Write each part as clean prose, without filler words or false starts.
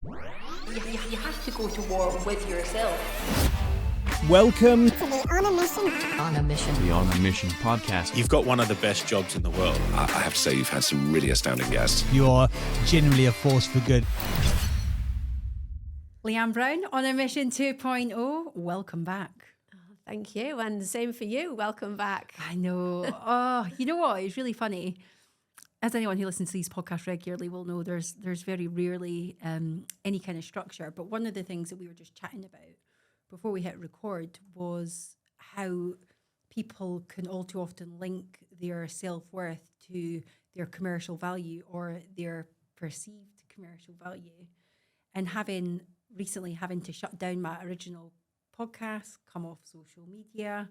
You have to go to war with yourself. Welcome to the On a Mission. On a Mission. The On a Mission podcast. You've got one of the best jobs in the world. I have to say, you've had some really astounding guests. You're genuinely a force for good. Leanne Brown, On a Mission 2.0. Welcome back. Thank you. And the same for you. Welcome back. I know. Oh, you know what? It's really funny. As anyone who listens to these podcasts regularly will know, there's very rarely any kind of structure. But one of the things that we were just chatting about before we hit record was how people can all too often link their self-worth to their commercial value or their perceived commercial value. And recently having to shut down my original podcast, come off social media,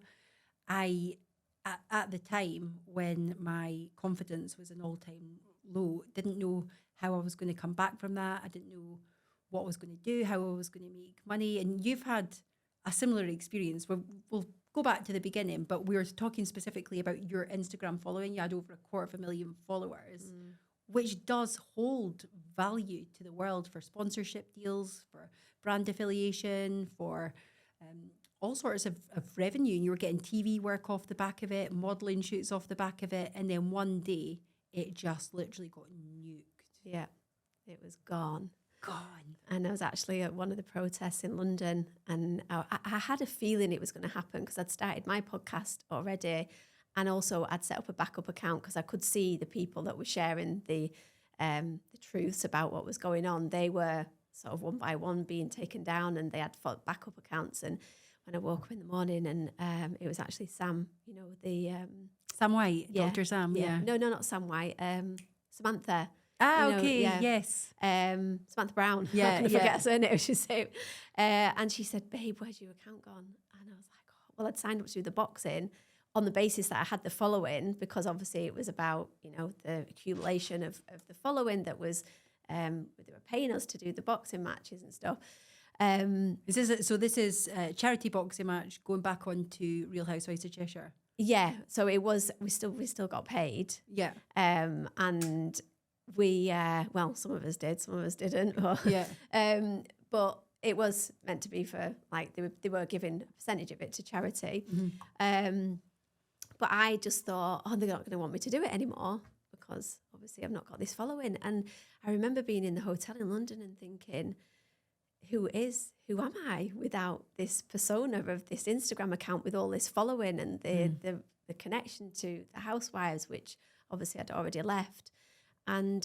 at the time when my confidence was an all-time low, didn't know how I was going to come back from that. I didn't know what I was going to do, how I was going to make money. And you've had a similar experience. We'll go back to the beginning, but we were talking specifically about your Instagram following. You had over 250,000 followers, which does hold value to the world for sponsorship deals, for brand affiliation, for all sorts of revenue. And you were getting TV work off the back of it, modelling shoots off the back of it. And then one day, it just literally got nuked. Yeah, it was gone. Gone. And I was actually at one of the protests in London, and I had a feeling it was going to happen because I'd started my podcast already, and also I'd set up a backup account because I could see the people that were sharing the truths about what was going on. They were sort of one by one being taken down, and they had backup accounts. And when I woke up in the morning, and it was actually Sam, Sam White, yeah, Dr. Sam, yeah. No, not Sam White, Samantha. Okay, yes. Samantha Brown. Yeah, I'm going to forget her surname, she's saying. And she said, babe, where's your account gone? And I was like, oh, well, I'd signed up to do the boxing on the basis that I had the following, because obviously it was about, the accumulation of the following that was, they were paying us to do the boxing matches and stuff. This is a charity boxing match going back onto Real Housewives of Cheshire. Yeah, so it was, we still got paid. Yeah. And we, some of us did, some of us didn't. But, yeah. But it was meant to be for, like, they were giving a percentage of it to charity. Mm-hmm. But I just thought, they're not going to want me to do it anymore because obviously I've not got this following. And I remember being in the hotel in London and thinking, who am I without this persona of this Instagram account with all this following and the connection to the Housewives, which obviously I'd already left. And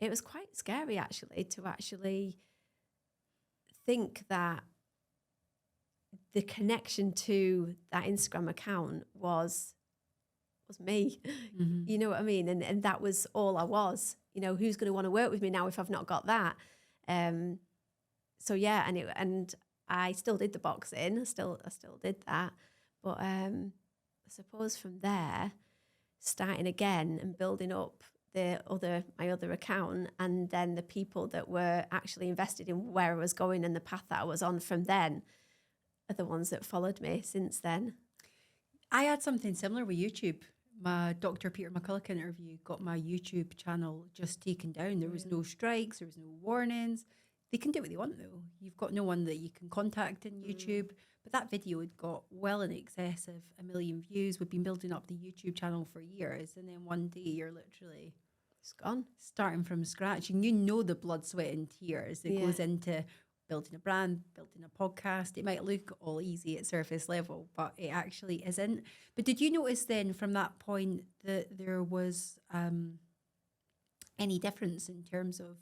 it was quite scary, actually, to actually think that the connection to that Instagram account was me. Mm-hmm. You know what I mean? And that was all I was. Who's going to want to work with me now if I've not got that? So yeah, and I still did the boxing. I still did that. But I suppose from there, starting again and building up my other account, and then the people that were actually invested in where I was going and the path that I was on from then are the ones that followed me since then. I had something similar with YouTube. My Dr. Peter McCulloch interview got my YouTube channel just taken down. There was no strikes, there was no warnings. They can do what they want though. You've got no one that you can contact in YouTube. But that video had got well in excess of 1 million views. We've been building up the YouTube channel for years. And then one day you're literally it's gone. Starting from scratch. And the blood, sweat and tears that goes into building a brand, building a podcast. It might look all easy at surface level, but it actually isn't. But did you notice then from that point that there was any difference in terms of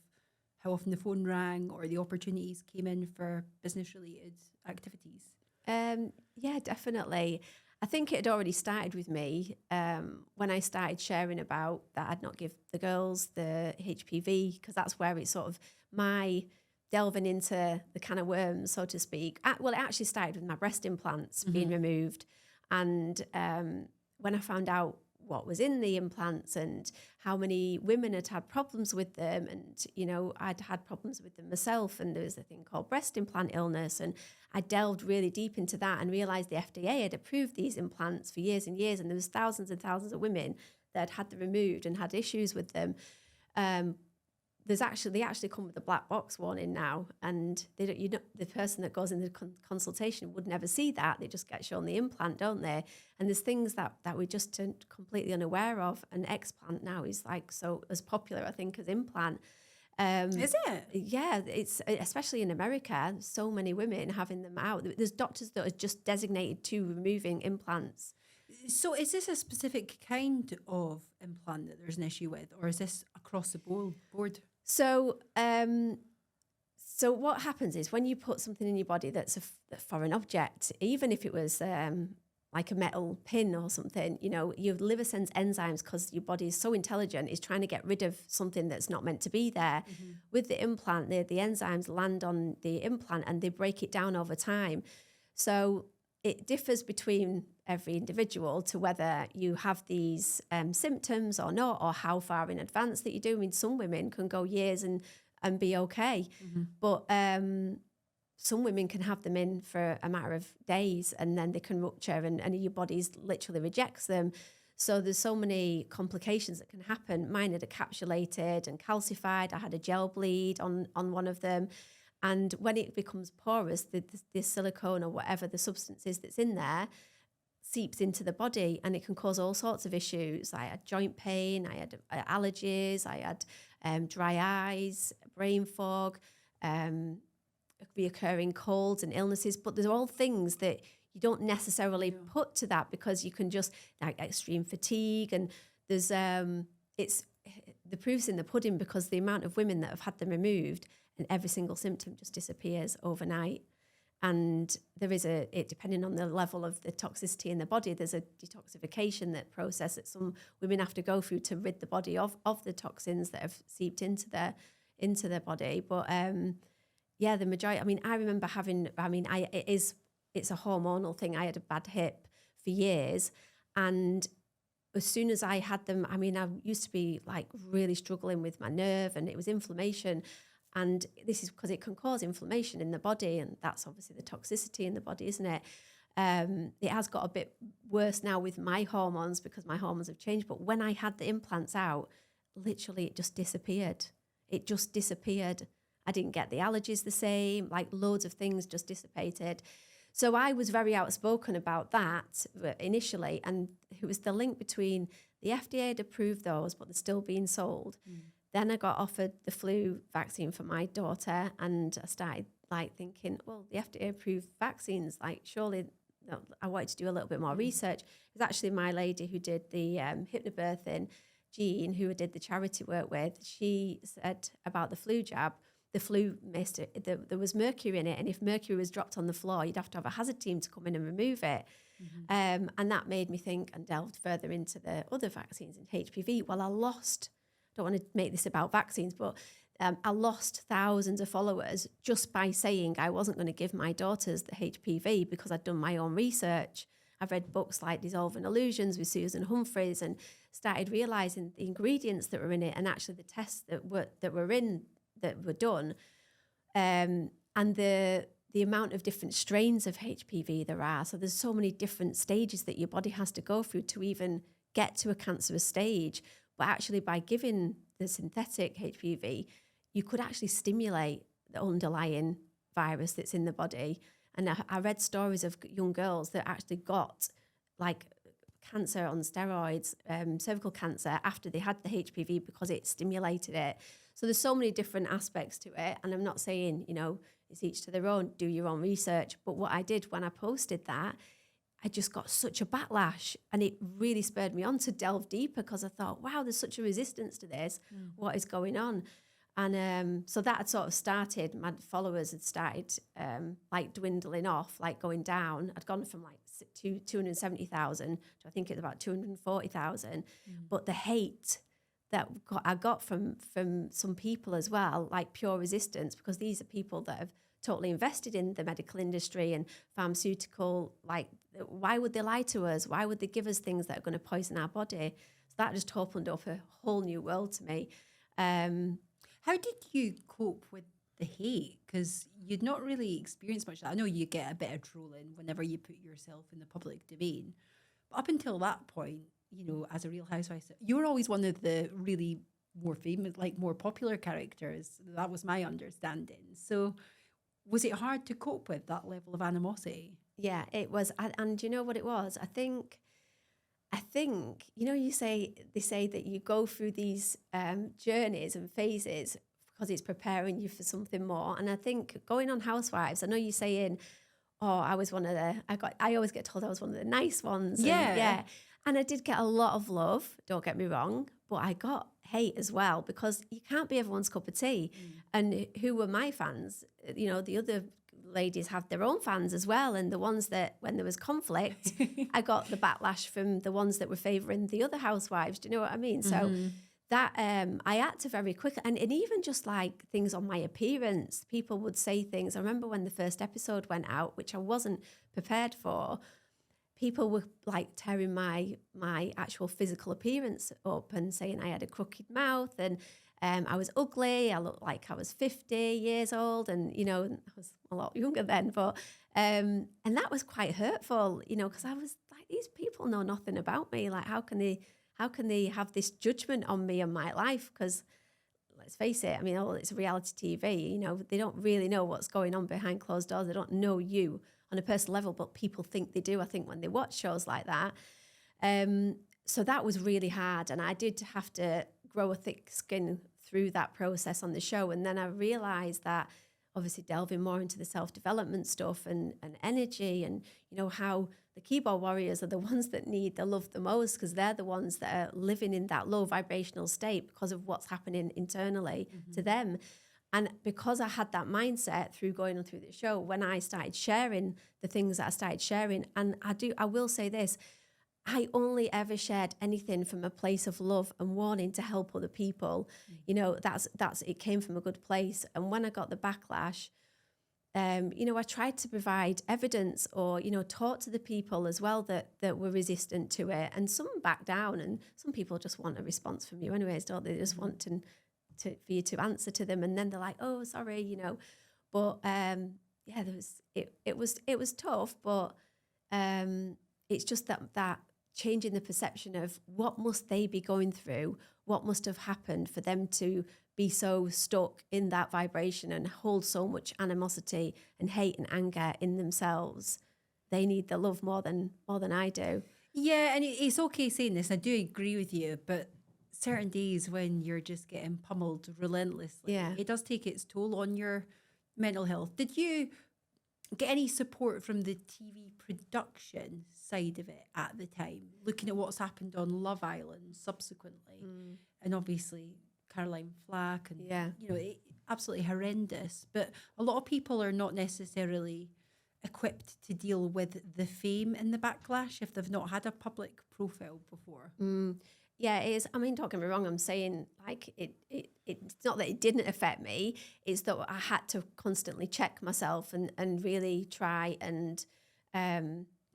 how often the phone rang or the opportunities came in for business-related activities? Yeah, definitely. I think it had already started with me when I started sharing about that I'd not give the girls the HPV, because that's where it's sort of my delving into the can of worms, so to speak. It actually started with my breast implants being removed. And when I found out what was in the implants and how many women had problems with them, and I'd had problems with them myself, and there was a thing called breast implant illness, and I delved really deep into that and realized the FDA had approved these implants for years and years, and there was thousands and thousands of women that had them removed and had issues with them. they actually come with a black box warning now, and they don't, the person that goes in the consultation would never see that. They just get shown the implant, don't they? And there's things that we just are completely unaware of. And explant now is like so as popular, I think, as implant. Is it? Yeah, it's especially in America. So many women having them out. There's doctors that are just designated to removing implants. So is this a specific kind of implant that there's an issue with, or is this across the board? So, so what happens is when you put something in your body that's a foreign object, even if it was like a metal pin or something, you know, your liver sends enzymes because your body is so intelligent, is trying to get rid of something that's not meant to be there. Mm-hmm. With the implant, the enzymes land on the implant and they break it down over time. So it differs between every individual to whether you have these symptoms or not, or how far in advance that you do. I mean, some women can go years and be okay, mm-hmm. but some women can have them in for a matter of days and then they can rupture and your body literally rejects them. So there's so many complications that can happen. Mine had encapsulated and calcified. I had a gel bleed on one of them. And when it becomes porous, the silicone or whatever the substance is that's in there seeps into the body, and it can cause all sorts of issues. I had joint pain, I had allergies, I had dry eyes, brain fog, reoccurring colds and illnesses. But there's all things that you don't necessarily put to that, because you can just like extreme fatigue, and there's it's the proof's in the pudding, because the amount of women that have had them removed and every single symptom just disappears overnight. And there is depending on the level of the toxicity in the body, there's a detoxification process that some women have to go through to rid the body of the toxins that have seeped into their body. But yeah, the majority. I mean, I remember having. I mean, it's a hormonal thing. I had a bad hip for years, and as soon as I had them, I mean, I used to be like really struggling with my nerve, and it was inflammation. And this is because it can cause inflammation in the body, and that's obviously the toxicity in the body, isn't it? It has got a bit worse now with my hormones, because my hormones have changed. But when I had the implants out, literally it just disappeared. It just disappeared. I didn't get the allergies the same, like loads of things just dissipated. So I was very outspoken about that initially, and it was the link between the FDA had approved those, but they're still being sold. Mm. Then I got offered the flu vaccine for my daughter, and I started like thinking, well, the FDA approved vaccines, like surely I wanted to do a little bit more research. It was actually my lady who did the hypnobirthing, Jean, who I did the charity work with. She said about the flu jab, the flu mist, there was mercury in it, and if mercury was dropped on the floor, you'd have to have a hazard team to come in and remove it. Mm-hmm. And that made me think and delved further into the other vaccines in HPV. Well, I don't want to make this about vaccines, but I lost thousands of followers just by saying I wasn't going to give my daughters the HPV, because I'd done my own research. I've read books like Dissolving Illusions with Susan Humphreys, and started realising the ingredients that were in it, and actually the tests that were done, and the amount of different strains of HPV there are. So there's so many different stages that your body has to go through to even get to a cancerous stage. But actually, by giving the synthetic HPV, you could actually stimulate the underlying virus that's in the body. And I read stories of young girls that actually got like cancer on steroids, cervical cancer, after they had the HPV, because it stimulated it. So there's so many different aspects to it. And I'm not saying, it's each to their own, do your own research. But what I did when I posted that, I just got such a backlash, and it really spurred me on to delve deeper, because I thought, wow, there's such a resistance to this. What is going on? And so that had sort of started, my followers had started like dwindling off, like going down. I'd gone from like 270,000 to I think it's about 240,000. But the hate that I got from some people as well, like pure resistance, because these are people that have totally invested in the medical industry and pharmaceutical, like, why would they lie to us? Why would they give us things that are going to poison our body? So that just opened up a whole new world to me. How did you cope with the hate? Because you'd not really experienced much of that. I know you get a bit of trolling whenever you put yourself in the public domain. But up until that point, as a Real Housewife, you were always one of the really more famous, like more popular characters. That was my understanding. So was it hard to cope with that level of animosity? Yeah, it was. And you know what it was? I think, they say that you go through these journeys and phases because it's preparing you for something more. And I think going on Housewives, I know you're saying, oh, I was one of I always get told I was one of the nice ones. Yeah. And I did get a lot of love, don't get me wrong, but I got hate as well because you can't be everyone's cup of tea. And who were my fans? The other ladies have their own fans as well. And the ones that, when there was conflict, I got the backlash from the ones that were favouring the other housewives. Do you know what I mean? So that I acted very quickly. And even just like things on my appearance, people would say things. I remember when the first episode went out, which I wasn't prepared for, people were like tearing my actual physical appearance up and saying I had a crooked mouth and I was ugly. I looked like I was 50 years old, and I was a lot younger then. But and that was quite hurtful, because I was like, these people know nothing about me. Like, how can they have this judgment on me and my life? Because let's face it, I mean, it's reality TV. They don't really know what's going on behind closed doors. They don't know you on a personal level, but people think they do, I think, when they watch shows like that. So that was really hard. And I did have to grow a thick skin through that process on the show. And then I realised that obviously delving more into the self-development stuff and energy and, how the keyboard warriors are the ones that need the love the most because they're the ones that are living in that low vibrational state because of what's happening internally to them. And because I had that mindset through going on through the show, when I started sharing the things that I started sharing, and I will say this, I only ever shared anything from a place of love and wanting to help other people. That's it came from a good place. And when I got the backlash, I tried to provide evidence or, talk to the people as well that were resistant to it. And some back down, and some people just want a response from you anyways, don't they? They just want for you to answer to them, and then they're like, "Oh, sorry," But it was tough, but it's just that changing the perception of what must they be going through, what must have happened for them to be so stuck in that vibration and hold so much animosity and hate and anger in themselves. They need the love more than I do. Yeah, and it's okay saying this. I do agree with you, but certain days when you're just getting pummeled relentlessly, it does take its toll on your mental health. Did you get any support from the TV production side of it at the time, looking at what's happened on Love Island subsequently, and obviously Caroline Flack, and absolutely horrendous. But a lot of people are not necessarily equipped to deal with the fame and the backlash if they've not had a public profile before. Yeah, it is. I mean, don't get me wrong. I'm saying like it's not that it didn't affect me. It's that I had to constantly check myself and really try and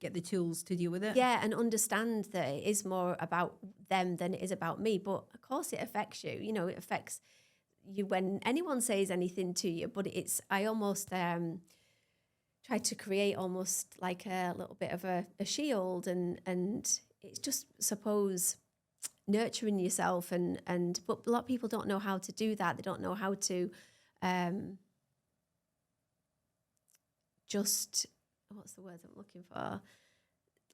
get the tools to deal with it. Yeah, and understand that it is more about them than it is about me. But of course, it affects you. It affects you when anyone says anything to you. But I almost tried to create almost like a little bit of a shield, and it's just suppose nurturing yourself but a lot of people don't know how to do that. They don't know how to just what's the word I'm looking for,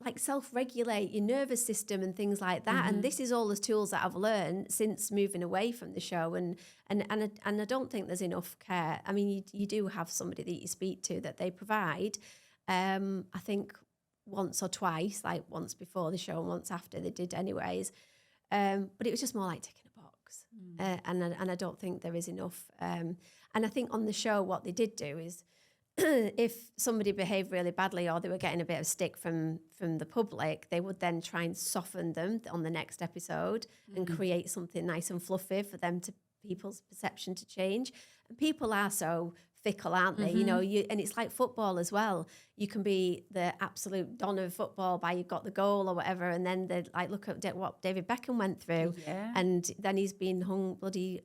like self-regulate your nervous system and things like that. And this is all the tools that I've learned since moving away from the show, and I don't think there's enough care. I mean, you do have somebody that you speak to that they provide. I think once or twice, like once before the show and once after, they did anyways. But it was just more like ticking a box. And I don't think there is enough. And I think on the show, what they did do is if somebody behaved really badly or they were getting a bit of stick from the public, they would then try and soften them on the next episode and create something nice and fluffy for people's perception to change. And people are so fickle, aren't they? And it's like football as well. You can be the absolute don of football by you got the goal or whatever, and then they like look at what David Beckham went through, and then he's been hung bloody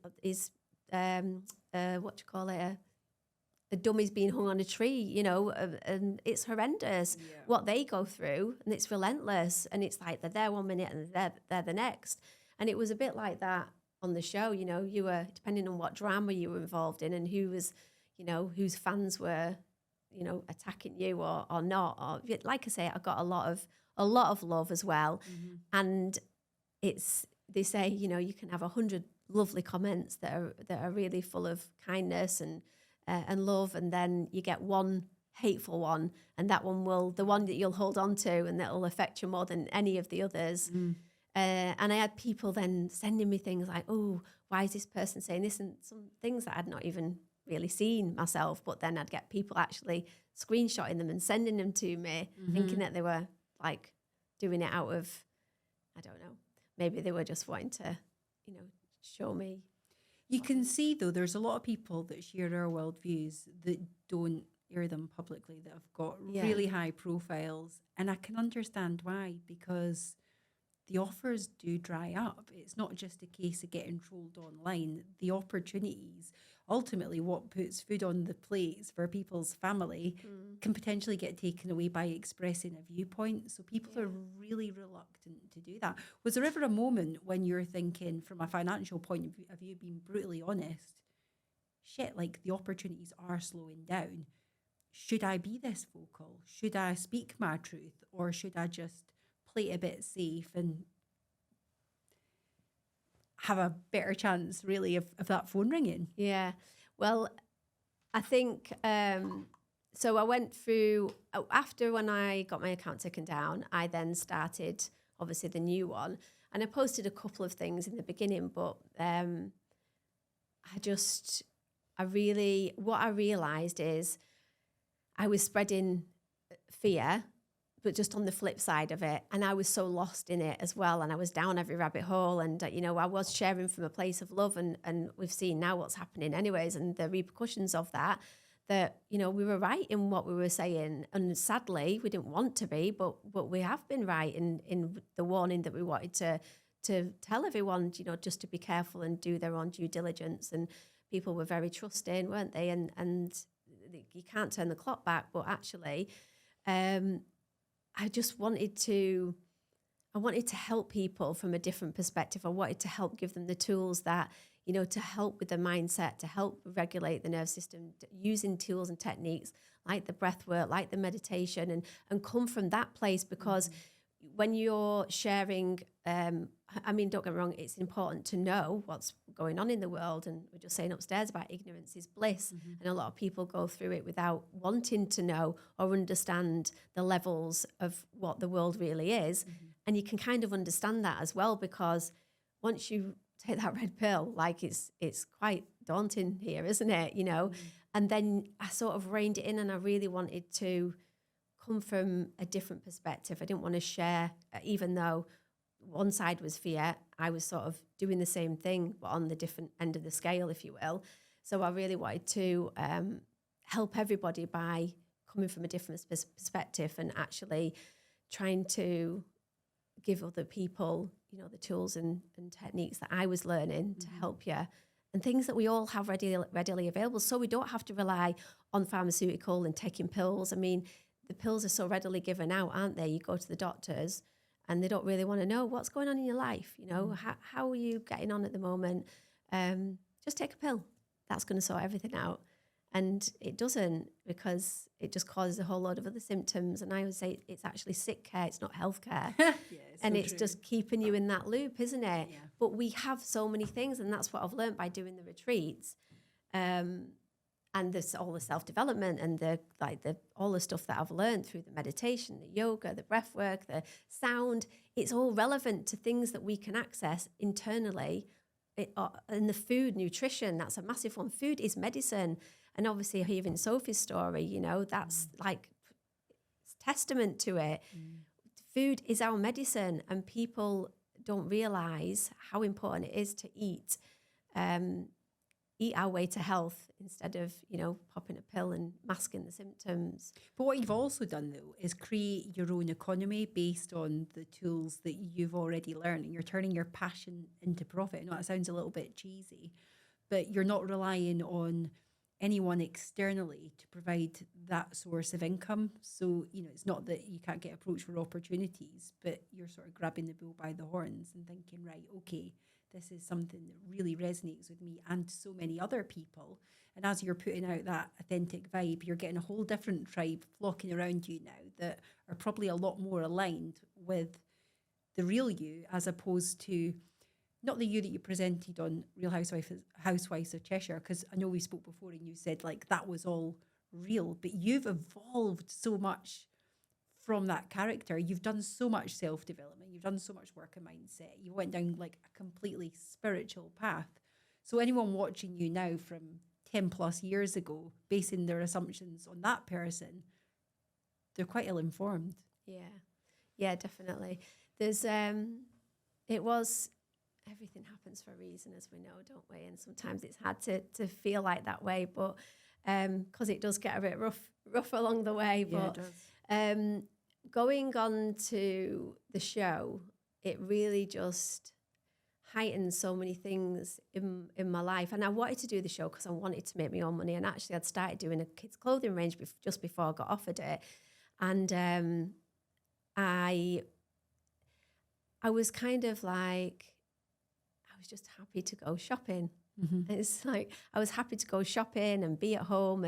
a dummy's being hung on a tree, and it's horrendous what they go through, and it's relentless, and it's like they're there one minute and they're the next. And it was a bit like that on the show. You know, you were, depending on what drama you were involved in and who was, you know, whose fans were, you know, attacking you or not. Or, like I say, I got a lot of love as well. And they say, you know, you can have 100 lovely comments that are really full of kindness and love, and then you get one hateful one, and that one the one that you'll hold on to, and that will affect you more than any of the others. And I had people then sending me things like, oh, why is this person saying this? And some things that I'd not even really seen myself, but then I'd get people actually screenshotting them and sending them to me, thinking that they were like doing it out of, I don't know, maybe they were just wanting to, you know, show me. You can see, though, there's a lot of people that share our worldviews that don't air them publicly, that have got really high profiles. And I can understand why, because the offers do dry up. It's not just a case of getting trolled online. The opportunities, ultimately what puts food on the plates for people's family, can potentially get taken away by expressing a viewpoint. So people are really reluctant to do that. Was there ever a moment when you're thinking, from a financial point of view, being brutally honest, shit, like the opportunities are slowing down. Should I be this vocal? Should I speak my truth? Or should I just play it a bit safe and have a better chance, really, of that phone ringing? Yeah. Well, I think, so I went through, after when I got my account taken down, I then started, obviously, the new one. And I posted a couple of things in the beginning, but what I realised is I was spreading fear, but just on the flip side of it. And I was so lost in it as well. And I was down every rabbit hole. And, you know, I was sharing from a place of love. And we've seen now what's happening anyways, and the repercussions of that, you know, we were right in what we were saying. And sadly, we didn't want to be, but we have been right in the warning that we wanted to tell everyone, you know, just to be careful and do their own due diligence. And people were very trusting, weren't they? And you can't turn the clock back. But actually, I just wanted to help people from a different perspective. I wanted to help give them the tools that, you know, to help with the mindset, to help regulate the nervous system, using tools and techniques like the breath work, like the meditation, and come from that place. Because when you're sharing, I mean, don't get me wrong, it's important to know what's going on in the world. And we're just saying upstairs about ignorance is bliss. And a lot of people go through it without wanting to know or understand the levels of what the world really is. And you can kind of understand that as well, because once you take that red pill, like it's quite daunting here, isn't it? You know, and then I sort of reined it in, and I really wanted to come from a different perspective. I didn't want to share, even though one side was fear, I was sort of doing the same thing, but on the different end of the scale, if you will. So I really wanted to help everybody by coming from a different perspective and actually trying to give other people, you know, the tools and techniques that I was learning to help you, and things that we all have readily available, so we don't have to rely on pharmaceutical and taking pills. I mean, the pills are so readily given out, aren't they? You go to the doctors and they don't really want to know what's going on in your life. You know, how are you getting on at the moment? Just take a pill. That's going to sort everything out. And it doesn't, because it just causes a whole lot of other symptoms. And I would say it's actually sick care. It's not health care. And it's just keeping you in that loop, isn't it? Yeah. But we have so many things. And that's what I've learned by doing the retreats. And this all the self-development and all the stuff that I've learned through the meditation, the yoga, the breath work, the sound. It's all relevant to things that we can access internally. And the food, nutrition, that's a massive one. Food is medicine. And obviously hearing Sophie's story, you know, that's like it's testament to it. Food is our medicine, and people don't realise how important it is to eat our way to health instead of, you know, popping a pill and masking the symptoms. But what you've also done, though, is create your own economy based on the tools that you've already learned, and you're turning your passion into profit. I know that sounds a little bit cheesy, but you're not relying on anyone externally to provide that source of income. So, you know, it's not that you can't get approached for opportunities, but you're sort of grabbing the bull by the horns and thinking, right, okay, this is something that really resonates with me and so many other people. And as you're putting out that authentic vibe, you're getting a whole different tribe flocking around you now that are probably a lot more aligned with the real you, as opposed to not the you that you presented on Real Housewives of Cheshire, because I know we spoke before and you said like that was all real, but you've evolved so much from that character. You've done so much self-development. You've done so much work and mindset. You went down like a completely spiritual path. So anyone watching you now from 10 plus years ago, basing their assumptions on that person, they're quite ill-informed. Yeah, definitely. There's, everything happens for a reason, as we know, don't we? And sometimes it's hard to feel like that way, but because it does get a bit rough along the way. Yeah, But it does. Going on to the show, it really just heightened so many things in my life. And I wanted to do the show because I wanted to make my own money. And actually, I'd started doing a kids' clothing range just before I got offered it. And I was kind of like, I was just happy to go shopping. Mm-hmm. It's like I was happy to go shopping and be at home.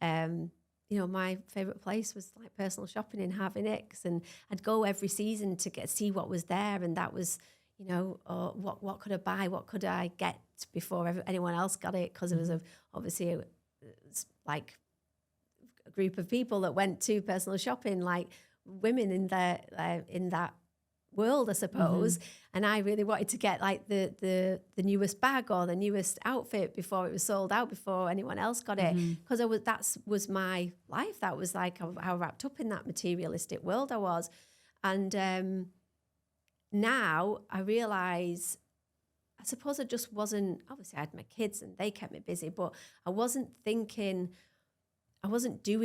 And my favourite place was like personal shopping in Harvey Nicks, and I'd go every season to see what was there, and that was, what could I buy, what could I get before anyone else got it, because it was obviously like a group of people that went to personal shopping, like women in that world, I suppose. And I really wanted to get like the newest bag or the newest outfit before it was sold out, before anyone else got it, because that was my life. That was like how wrapped up in that materialistic world I was. And now I realise, I suppose I just wasn't, obviously I had my kids and they kept me busy, but I wasn't doing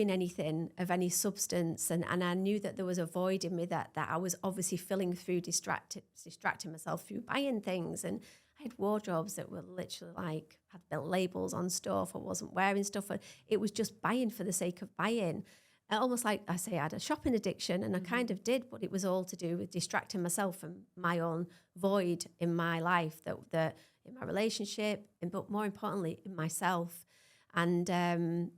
anything of any substance, and I knew that there was a void in me that I was obviously filling through distracting myself through buying things. And I had wardrobes that were literally like, had built labels on stuff, I wasn't wearing stuff, and it was just buying for the sake of buying. Almost like I say, I had a shopping addiction, and I kind of did, but it was all to do with distracting myself from my own void in my life, that in my relationship, but more importantly, in myself. And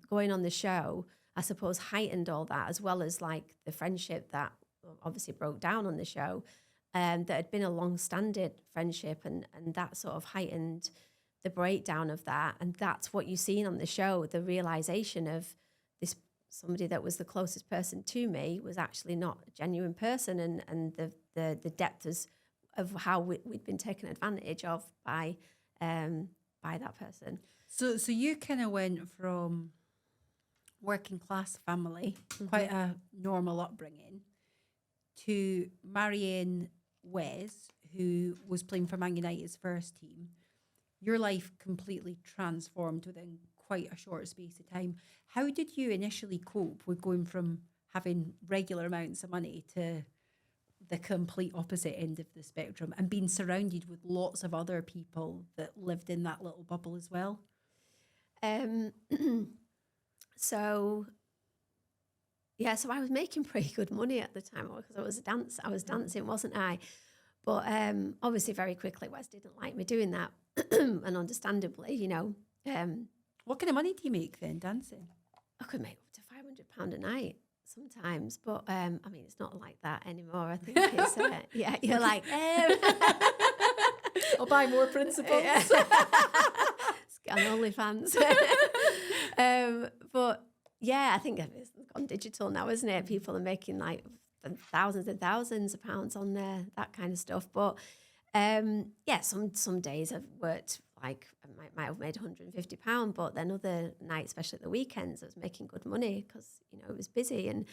going on the show, I suppose, heightened all that, as well as like the friendship that obviously broke down on the show, that had been a long-standing friendship, and that sort of heightened the breakdown of that. And that's what you've seen on the show, the realization of this, somebody that was the closest person to me was actually not a genuine person, and the depth of how we'd been taken advantage of by that person. So you kind of went from working class family, quite a normal upbringing, to marrying Wes, who was playing for Man United's first team. Your life completely transformed within quite a short space of time. How did you initially cope with going from having regular amounts of money to the complete opposite end of the spectrum, and being surrounded with lots of other people that lived in that little bubble as well? So I was making pretty good money at the time, because I was dancing, wasn't I? But obviously very quickly Wes didn't like me doing that. And understandably, What kind of money do you make then dancing? I could make up to £500 a night sometimes, but I mean, it's not like that anymore. I think it's you're like I'll buy more principles. On OnlyFans. But yeah, I think it's gone digital now, isn't it? People are making like thousands and thousands of pounds on there, that kind of stuff. But some days I've worked like I might have made £150, but then other nights, especially at the weekends, I was making good money because it was busy, and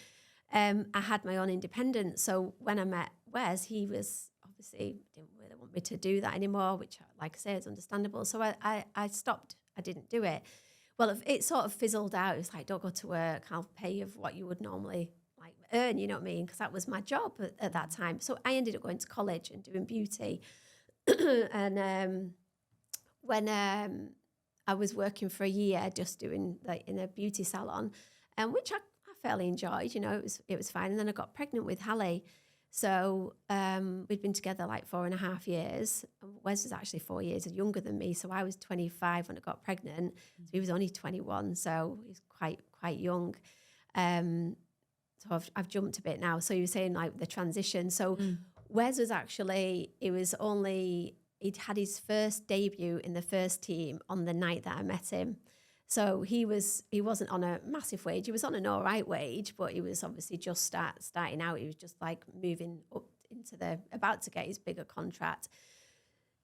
I had my own independence. So when I met Wes, he was obviously didn't really want me to do that anymore, which, like I say, is understandable. So I stopped. I didn't do it. Well, it sort of fizzled out. It was like, don't go to work. I'll pay you what you would normally like earn. You know what I mean? Because that was my job at that time. So I ended up going to college and doing beauty. And when I was working for a year, just doing like in a beauty salon, which I fairly enjoyed. It was fine. And then I got pregnant with Hallie. So we'd been together like 4.5 years. Wes was actually 4 years younger than me. So I was 25 when I got pregnant. So he was only 21. So he was quite young. So I've jumped a bit now. So you were saying like the transition. So Wes was actually, he'd had his first debut in the first team on the night that I met him. So he wasn't on a massive wage. He was on an all right wage, but he was obviously just starting out. He was just like moving up into about to get his bigger contract.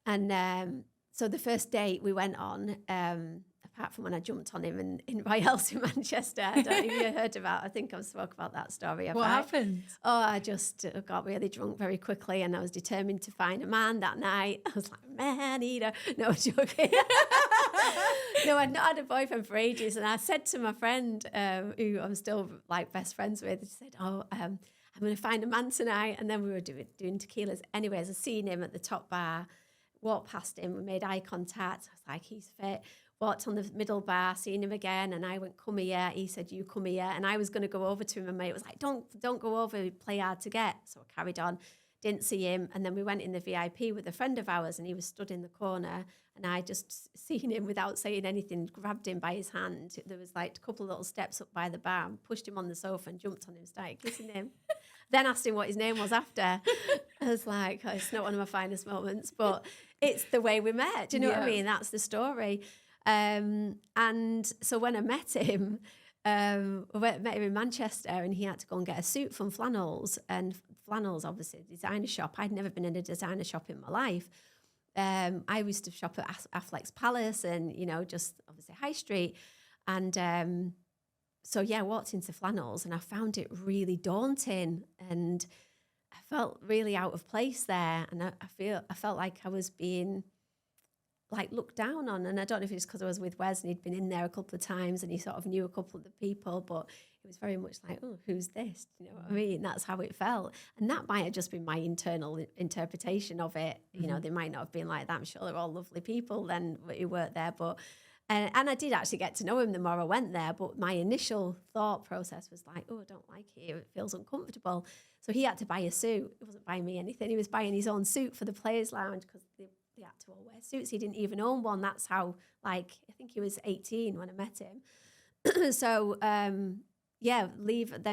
And so the first date we went on, apart from when I jumped on him in Royal in Manchester, I don't know if you heard about. I think I've spoke about that story. What happened? Oh, I just got really drunk very quickly, and I was determined to find a man that night. I was like, man eater. No, I'm joking. No, I'd not had a boyfriend for ages, and I said to my friend, who I'm still like best friends with, she said, I'm going to find a man tonight. And then we were doing tequilas. Anyways, I seen him at the top bar, walked past him, we made eye contact. I was like, he's fit. Walked on the middle bar, seen him again, and I went, come here. He said, you come here. And I was going to go over to him, and my mate was like, don't go over, play hard to get. So I carried on, didn't see him. And then we went in the VIP with a friend of ours, and he was stood in the corner, and I just seen him without saying anything, grabbed him by his hand. There was like a couple of little steps up by the bar, and pushed him on the sofa and jumped on him, started kissing him. Then asked him what his name was after. I was like, oh, it's not one of my finest moments, but it's the way we met. Do you know what I mean? That's the story. And so when I met him, met him in Manchester, and he had to go and get a suit from Flannels, and Flannels, obviously, a designer shop. I'd never been in a designer shop in my life. I used to shop at Affleck's Palace and, just obviously High Street. And so, I walked into Flannels, and I found it really daunting, and I felt really out of place there. And I felt like I was being like looked down on. And I don't know if it's because I was with Wes and he'd been in there a couple of times and he sort of knew a couple of the people, but it was very much like, oh, who's this? You know what I mean? That's how it felt. And that might have just been my internal interpretation of it. You know, they might not have been like that. I'm sure they're all lovely people then who worked there, but and I did actually get to know him the more I went there, but my initial thought process was like, oh, I don't like it here. It feels uncomfortable. So he had to buy a suit. He wasn't buying me anything. He was buying his own suit for the Players Lounge because they had to all wear suits. He didn't even own one. That's how, I think he was 18 when I met him. So, then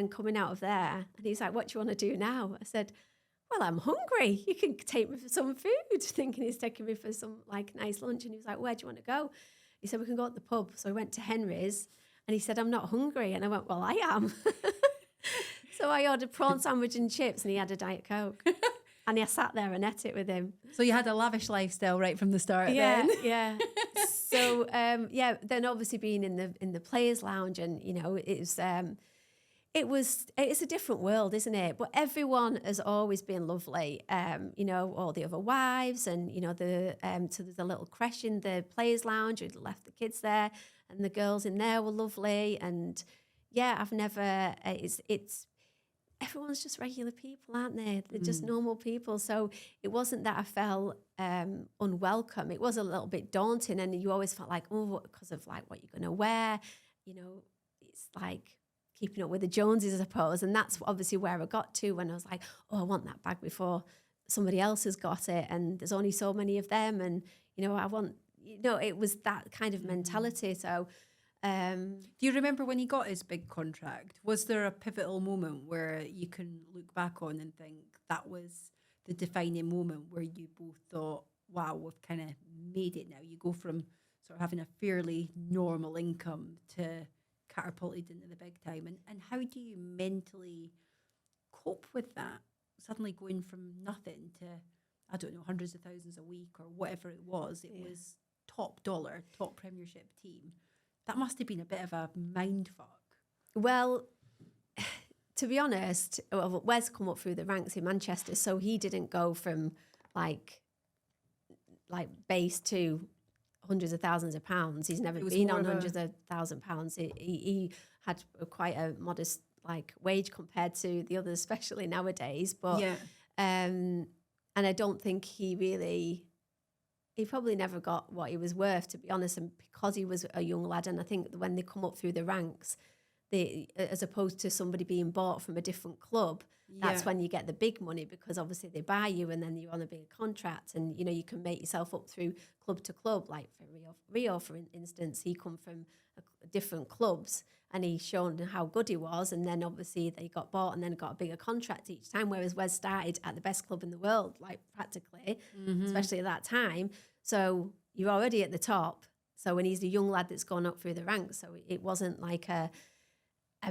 coming out of there, and he's like, what do you want to do now? I said, well, I'm hungry. You can take me for some food, thinking he's taking me for some, nice lunch. And he was like, where do you want to go? He said, we can go to the pub. So I went to Henry's, and he said, I'm not hungry. And I went, well, I am. So I ordered prawn sandwich and chips, and he had a Diet Coke. And I sat there and ate it with him. So you had a lavish lifestyle right from the start. Yeah, then. yeah. So then obviously being in the Players Lounge, and it's a different world, isn't it? But everyone has always been lovely. All the other wives, and so there's a little creche in the Players Lounge. We'd left the kids there, and the girls in there were lovely. And I've never. It's everyone's just regular people, aren't they? They're just normal people. So it wasn't that I felt unwelcome. It was a little bit daunting, and you always felt like, oh, because of what you're going to wear. It's like keeping up with the Joneses, I suppose. And that's obviously where I got to when I was like, oh, I want that bag before somebody else has got it. And there's only so many of them. And, I want, it was that kind of mentality. So, do you remember when he got his big contract? Was there a pivotal moment where you can look back on and think that was the defining moment where you both thought, wow, we've kind of made it now? You go from sort of having a fairly normal income to catapulted into the big time. And how do you mentally cope with that? Suddenly going from nothing to, I don't know, hundreds of thousands a week or whatever it was. It was top dollar, top Premiership team. That must have been a bit of a mind fuck. Well, to be honest, Wes come up through the ranks in Manchester, so he didn't go from like base to hundreds of thousands of pounds. He's never been on hundreds of £1,000. He had quite a modest wage compared to the others, especially nowadays. But and I don't think he probably never got what he was worth, to be honest. And because he was a young lad, and I think when they come up through the ranks, as opposed to somebody being bought from a different club. That's Yeah. when you get the big money, because obviously they buy you and then you're on a big contract, and you can make yourself up through club to club. Like for Rio, for instance, he come from different clubs and he shown how good he was, and then obviously they got bought and then got a bigger contract each time. Whereas Wes started at the best club in the world, like practically, especially at that time. So you're already at the top. So when he's a young lad that's gone up through the ranks, so it wasn't like a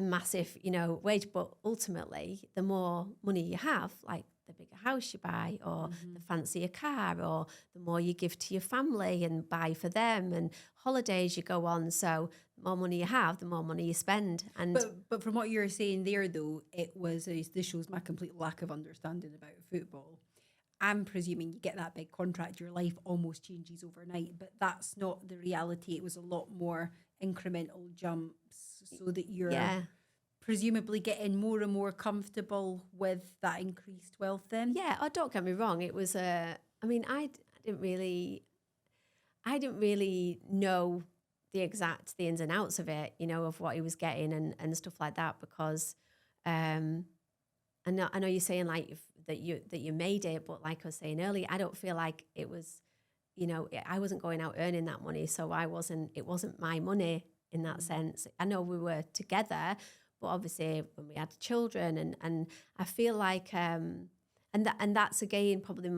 massive, wage, but ultimately the more money you have, like the bigger house you buy, or the fancier car, or the more you give to your family and buy for them, and holidays you go on. So the more money you have, the more money you spend. And But from what you're saying there, though, this shows my complete lack of understanding about football. I'm presuming you get that big contract, your life almost changes overnight, but that's not the reality. It was a lot more incremental jumps, so that you're presumably getting more and more comfortable with that increased wealth then. yeah, oh, don't get me wrong. It was I didn't really know the ins and outs of it, of what he was getting and stuff like that, because I know you're saying like that you made it, but like I was saying earlier, I don't feel like it was, I wasn't going out earning that money, so it wasn't my money in that sense. I know we were together, but obviously when we had children, and I feel like and that's again probably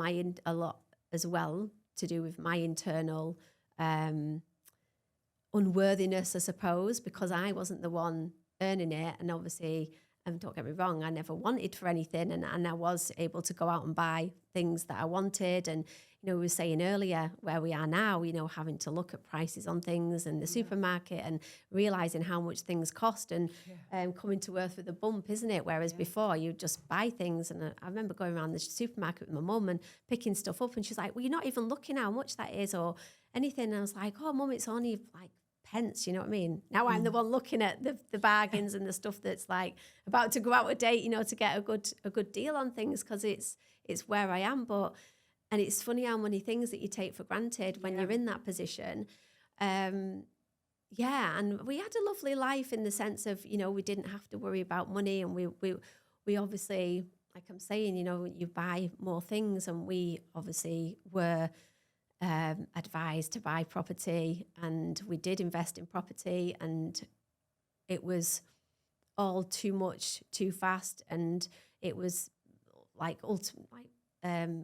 a lot as well to do with my internal unworthiness, I suppose, because I wasn't the one earning it, and obviously. Don't get me wrong, I never wanted for anything, and I was able to go out and buy things that I wanted. And, we were saying earlier where we are now, having to look at prices on things in the supermarket and realising how much things cost, and coming to earth with a bump, isn't it? Whereas before you just buy things. And I remember going around the supermarket with my mum and picking stuff up, and she's like, well, you're not even looking how much that is or anything. And I was like, oh, Mum, it's only like pence, you know what I mean? Now I'm the one looking at the bargains and the stuff that's like about to go out a date, to get a good deal on things, because it's where I am. And it's funny how many things that you take for granted when you're in that position. And we had a lovely life in the sense of, we didn't have to worry about money, and we obviously, like I'm saying, you buy more things, and we obviously were advised to buy property, and we did invest in property, and it was all too much, too fast, and it was like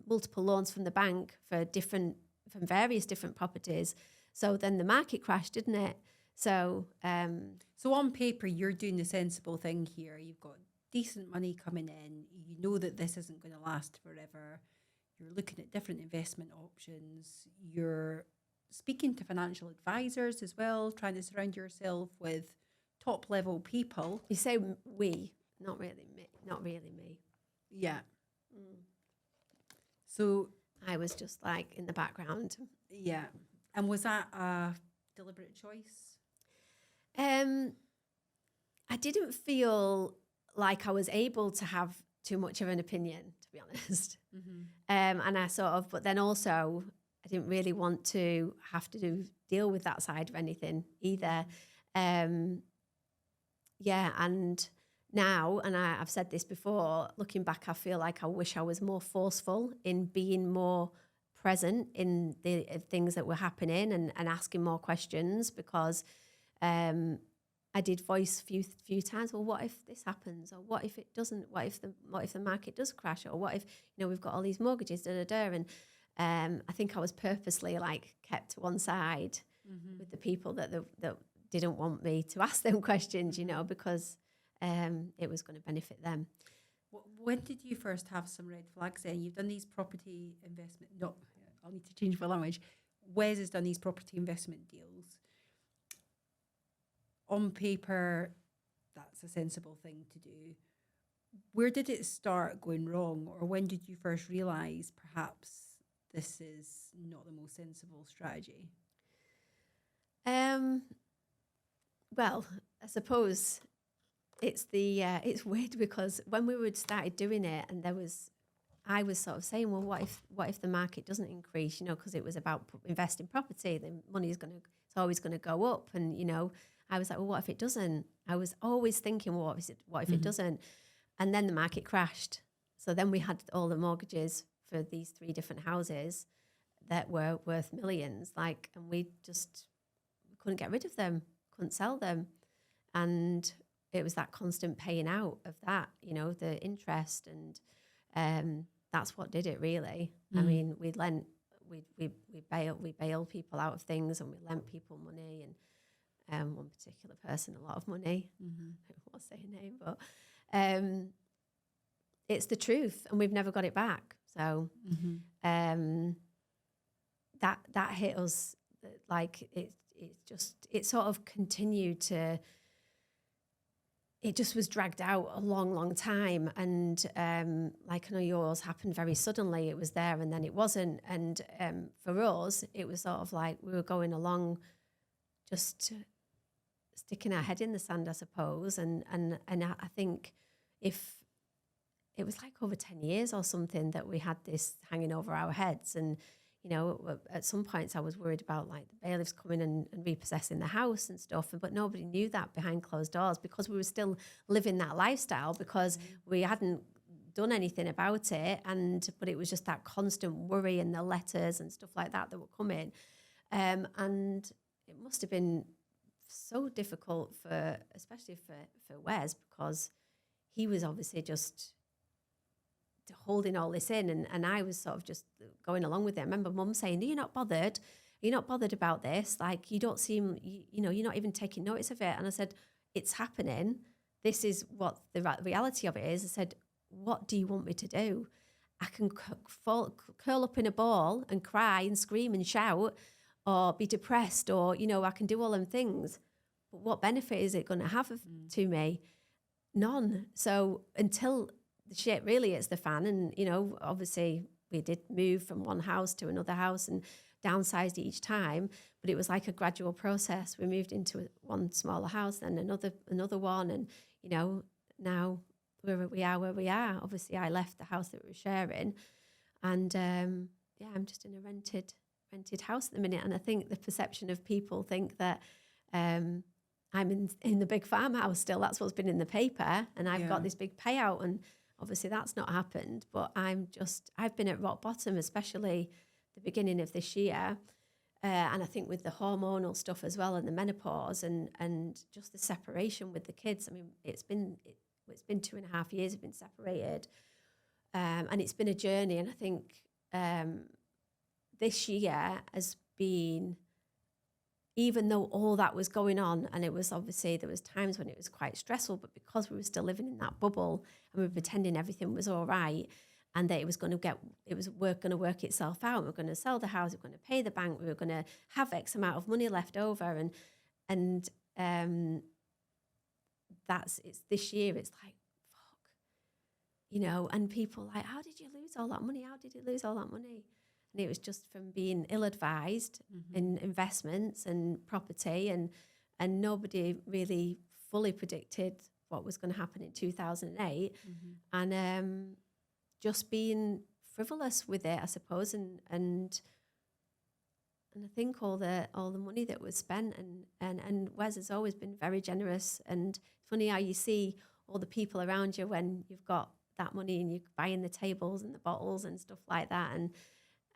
multiple loans from the bank from various different properties. So then the market crashed, didn't it? So So on paper, you're doing the sensible thing here. You've got decent money coming in. You know that this isn't going to last forever. You're looking at different investment options. You're speaking to financial advisors as well, trying to surround yourself with top level people. you say we, not really me. Yeah. So I was just like in the background. yeah. And was that a deliberate choice? I didn't feel like I was able to have too much of an opinion, to be honest. And I sort of, but then also I didn't really want to have to deal with that side of anything either. And now, and I've said this before, looking back, I feel like I wish I was more forceful in being more present in the things that were happening, and asking more questions, because I did voice few times, well, what if this happens, or what if it doesn't? What if the market does crash, or what if we've got all these mortgages, and I think I was purposely like kept to one side with the people that didn't want me to ask them questions, because it was going to benefit them. When did you first have some red flags then? You've done these property investment, no, I'll need to change my language. Wes has done these property investment deals. On paper, that's a sensible thing to do. Where did it start going wrong, or when did you first realise perhaps this is not the most sensible strategy? Well, I suppose it's weird, because when we would started doing it, and I was sort of saying, well, what if the market doesn't increase? Because it was about investing property. The money it's always going to go up, and I was like, well, what if it doesn't? I was always thinking, well, what if it doesn't? And then the market crashed. So then we had all the mortgages for these 3 different houses that were worth millions, and we just couldn't get rid of them, couldn't sell them. And it was that constant paying out of that, the interest, and that's what did it really. I mean, we bailed people out of things, and we lent people money, and one particular person a lot of money. I won't say her name, but it's the truth, and we've never got it back. So that hit us it sort of continued to. It just was dragged out a long, long time. And I know yours happened very suddenly. It was there and then it wasn't. And for us, it was sort of like we were going along just sticking our head in the sand, I suppose. And I think if it was like over 10 years or something that we had this hanging over our heads. And, at some points I was worried about the bailiffs coming and repossessing the house and stuff. But nobody knew that behind closed doors because we were still living that lifestyle because we hadn't done anything about it. But it was just that constant worry and the letters and stuff like that were coming. And it must have been so difficult especially for Wes, because he was obviously just holding all this in, and I was sort of just going along with it. I remember Mum saying, "You're not bothered. You're not bothered about this. You don't seem, you're not even taking notice of it." And I said, "It's happening. This is what the reality of it is." I said, "What do you want me to do? I can curl up in a ball and cry and scream and shout, or be depressed, or I can do all them things. But what benefit is it going to have to me? None. So until the shit really hits the fan, and obviously we did move from one house to another house and downsized each time, but it was like a gradual process. We moved into one smaller house, then another one, and now we are where we are. Obviously I left the house that we were sharing, and I'm just in a rented house at the minute. And I think the perception of people think that I'm in the big farmhouse still. That's what's been in the paper, and I've got this big payout, and obviously that's not happened. But I've been at rock bottom, especially the beginning of this year. And I think with the hormonal stuff as well, and the menopause, and just the separation with the kids. I mean, it's been 2.5 years we've been separated. And it's been a journey. And I think this year has been, even though all that was going on, and it was obviously, there was times when it was quite stressful, but because we were still living in that bubble and we were pretending everything was all right, and that it was going to work itself out. We were going to sell the house, we were going to pay the bank, we were going to have X amount of money left over, and it's this year. It's like, fuck, and people like, how did you lose all that money? How did you lose all that money? And it was just from being ill-advised in investments and property, and nobody really fully predicted what was going to happen in 2008, and just being frivolous with it, I suppose, and I think all the money that was spent, and Wes has always been very generous. And it's funny how you see all the people around you when you've got that money and you're buying the tables and the bottles and stuff like that,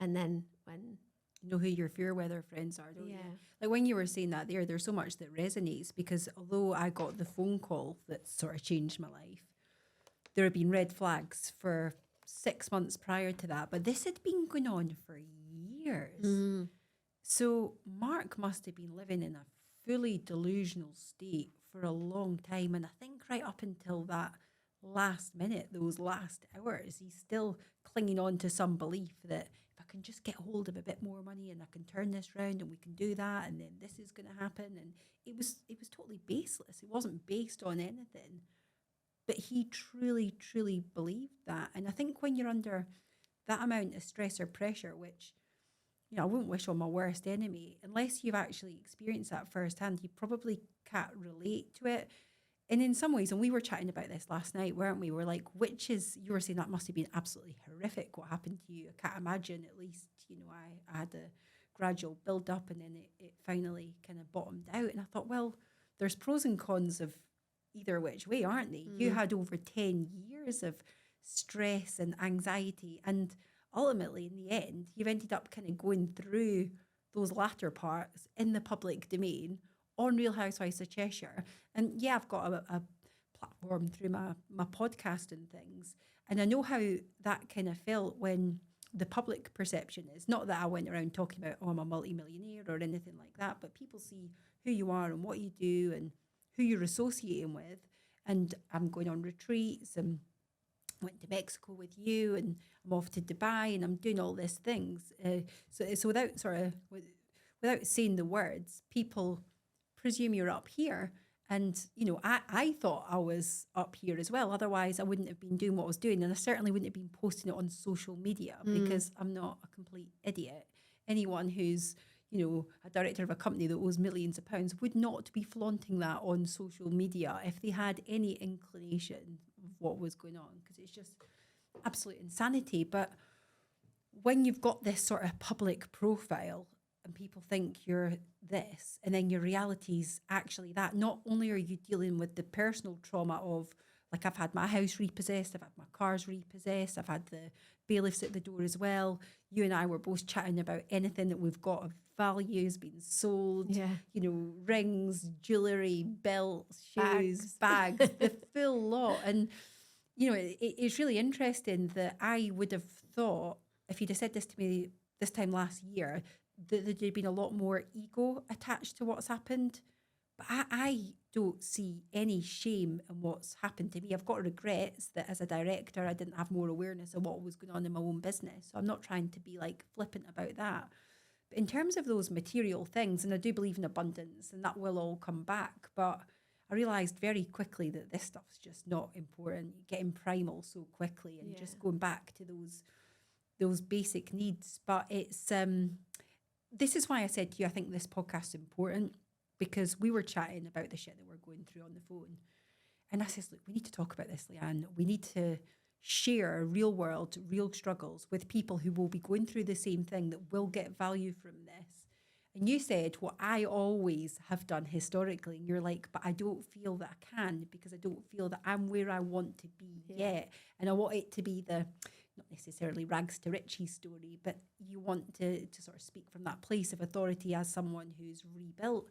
and then when You know who your fair weather friends are, don't you? Yeah. Like when you were saying that there's so much that resonates, because although I got the phone call that sort of changed my life, there had been red flags for 6 months prior to that, but this had been going on for years. So Mark must have been living in a fully delusional state for a long time. And I think right up until that last minute, those last hours, he's still clinging on to some belief that if I can just get hold of a bit more money and I can turn this round and we can do that, and then this is going to happen. And it was totally baseless. It wasn't based on anything. But he truly, truly believed that. And I think when you're under that amount of stress or pressure, which, you know, I wouldn't wish on my worst enemy, unless you've actually experienced that firsthand, you probably can't relate to it. And in some ways, and we were chatting about this last night, weren't we? We're like, you were saying that must have been absolutely horrific what happened to you. I can't imagine. At least, you know, I had a gradual build up, and then it finally kind of bottomed out. And I thought, well, there's pros and cons of either which way, aren't they? You had over 10 years of stress and anxiety, and ultimately in the end you've ended up kind of going through those latter parts in the public domain on Real Housewives of Cheshire. And yeah, I've got a platform through my podcast and things, and I know how that kind of felt when the public perception is not that I went around talking about, oh, I'm a multimillionaire or anything like that, but people see who you are and what you do and who you're associating with. And I'm going on retreats and went to Mexico with you, and I'm off to Dubai, and I'm doing all these things. So without saying the words, people presume you're up here. And, you know, I thought I was up here as well. Otherwise, I wouldn't have been doing what I was doing. And I certainly wouldn't have been posting it on social media because I'm not a complete idiot. Anyone who's, you know, a director of a company that owes millions of pounds would not be flaunting that on social media if they had any inclination of what was going on, because it's just absolute insanity. But when you've got this sort of public profile and people think you're this, and then your reality's actually that, not only are you dealing with the personal trauma of, like, I've had my house repossessed, I've had my cars repossessed, I've had the bailiffs at the door as well. You and I were both chatting about anything that we've got of value has been sold. Yeah. You know, rings, jewellery, belts, shoes, bags, the full lot. And, you know, it's really interesting that I would have thought, if you'd have said this to me this time last year, that there'd been a lot more ego attached to what's happened. But I don't see any shame in what's happened to me. I've got regrets that as a director, I didn't have more awareness of what was going on in my own business. So I'm not trying to be like flippant about that. But in terms of those material things, and I do believe in abundance and that will all come back, but I realised very quickly that this stuff's just not important. Getting primal so quickly and just going back to those basic needs. But it's this is why I said to you, I think this podcast's important, because we were chatting about the shit that we're going through on the phone. And I says, look, we need to talk about this, Leanne. We need to share real world, real struggles with people who will be going through the same thing, that will get value from this. And you said what I always have done historically. And you're like, but I don't feel that I can, because I don't feel that I'm where I want to be yet. And I want it to be the, not necessarily rags to riches story, but you want to sort of speak from that place of authority as someone who's rebuilt.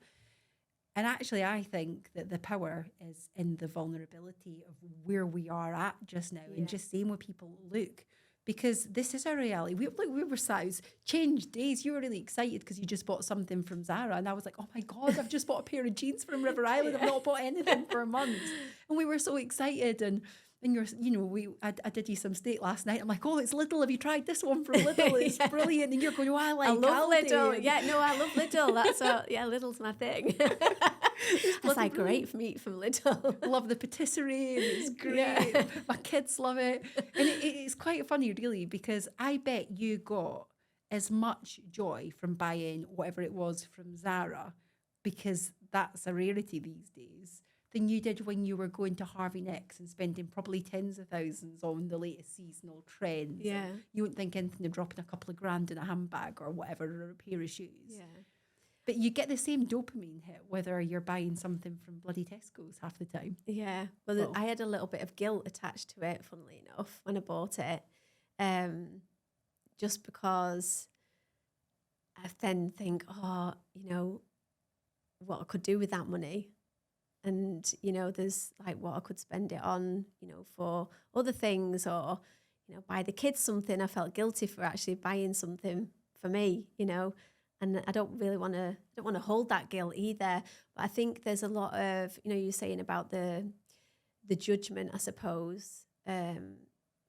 And actually, I think that the power is in the vulnerability of where we are at just now, and just saying what people look, because this is our reality. We were sat, changed days. You were really excited because you just bought something from Zara, and I was like, oh my God, I've just bought a pair of jeans from River Island. I've not bought anything for months. And we were so excited, and you're, you know, I did you some steak last night. I'm like, oh, it's Lidl. Have you tried this one from Lidl? It's brilliant. And you're going, oh, I love Aldi. Lidl. Yeah, no, I love Lidl. That's all. Yeah, Lidl's my thing. It's like great meat from Lidl. Love the patisserie, and it's great. Yeah. My kids love it. And it's quite funny, really, because I bet you got as much joy from buying whatever it was from Zara, because that's a rarity these days, than you did when you were going to Harvey Nicks and spending probably tens of thousands on the latest seasonal trends. Yeah. And you wouldn't think anything of dropping a couple of grand in a handbag or whatever, or a pair of shoes. Yeah. But you get the same dopamine hit whether you're buying something from bloody Tesco's half the time. Yeah. Well, I had a little bit of guilt attached to it, funnily enough, when I bought it. Just because I then think, oh, you know, what I could do with that money. And, you know, there's like what I could spend it on, you know, for other things, or, you know, buy the kids something. I felt guilty for actually buying something for me, you know, and I don't really want to, hold that guilt either. But I think there's a lot of, you know, you're saying about the judgment, I suppose.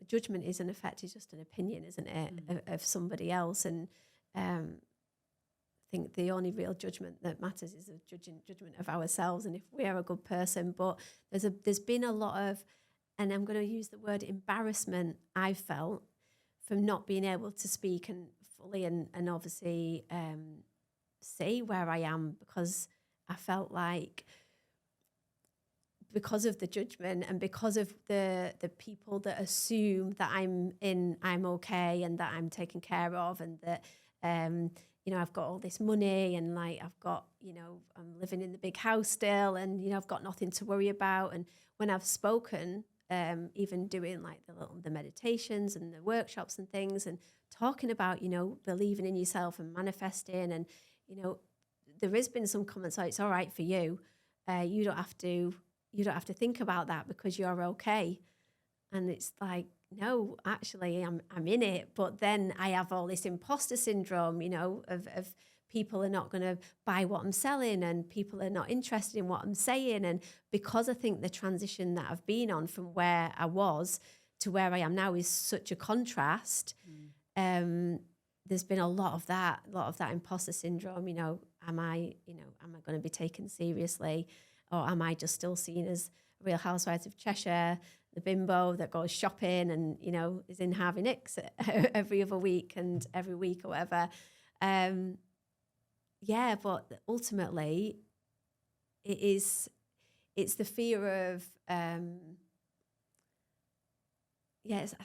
Judgment is in effect is just an opinion, isn't it, of somebody else. And I think the only real judgment that matters is a judgment of ourselves, and if we are a good person. But there's been a lot of, and I'm going to use the word embarrassment, I felt, from not being able to speak and fully and obviously say where I am, because I felt like, because of the judgment and because of the people that assume that I'm okay and that I'm taken care of, and that you know, I've got all this money and like I've got, you know, I'm living in the big house still and, you know, I've got nothing to worry about. And when I've spoken, even doing like the meditations and the workshops and things and talking about, you know, believing in yourself and manifesting and, you know, there has been some comments like, it's all right for you. You don't have to think about that because you're okay. And it's like, no, actually, I'm in it. But then I have all this imposter syndrome, you know, of people are not going to buy what I'm selling and people are not interested in what I'm saying. And because I think the transition that I've been on from where I was to where I am now is such a contrast, there's been a lot of that imposter syndrome, you know, am I going to be taken seriously or am I just still seen as Real Housewives of Cheshire, the bimbo that goes shopping and, you know, is in Harvey Nicks every other week and every week or whatever. Yeah, but ultimately it's the fear of, I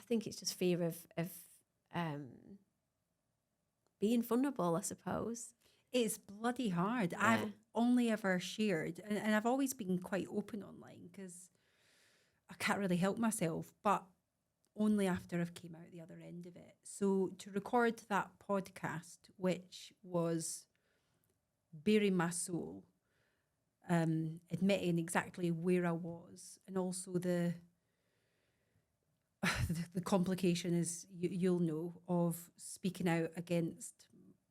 think it's just fear of being vulnerable, I suppose. It's bloody hard. Yeah. I've only ever shared, and I've always been quite open online because I can't really help myself, but only after I've came out the other end of it. So to record that podcast, which was bearing my soul, admitting exactly where I was, and also the complication is you'll know of speaking out against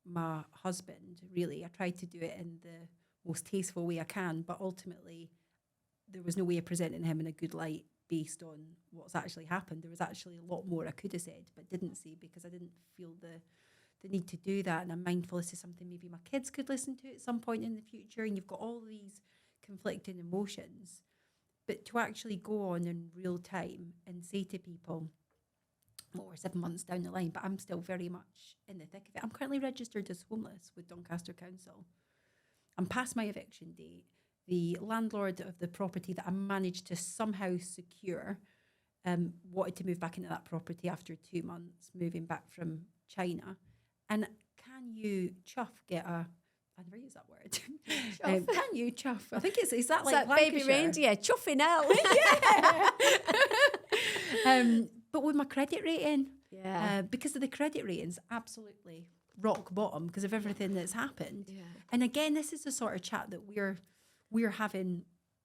my husband. Really, I tried to do it in the most tasteful way I can, but ultimately there was no way of presenting him in a good light based on what's actually happened. There was actually a lot more I could have said but didn't say because I didn't feel the need to do that. And I'm mindful this is something maybe my kids could listen to at some point in the future, and you've got all these conflicting emotions. But to actually go on in real time and say to people, well, we're 7 months down the line, but I'm still very much in the thick of it. I'm currently registered as homeless with Doncaster Council. I'm past my eviction date. The landlord of the property that I managed to somehow secure wanted to move back into that property after 2 months, moving back from China. And can you get a... I never use that word. Can you chuff? I think is that like baby reindeer chuffing out? Yeah. But with my credit rating, Yeah. because of the credit ratings, absolutely rock bottom because of everything that's happened. Yeah. And again, this is the sort of chat that we're having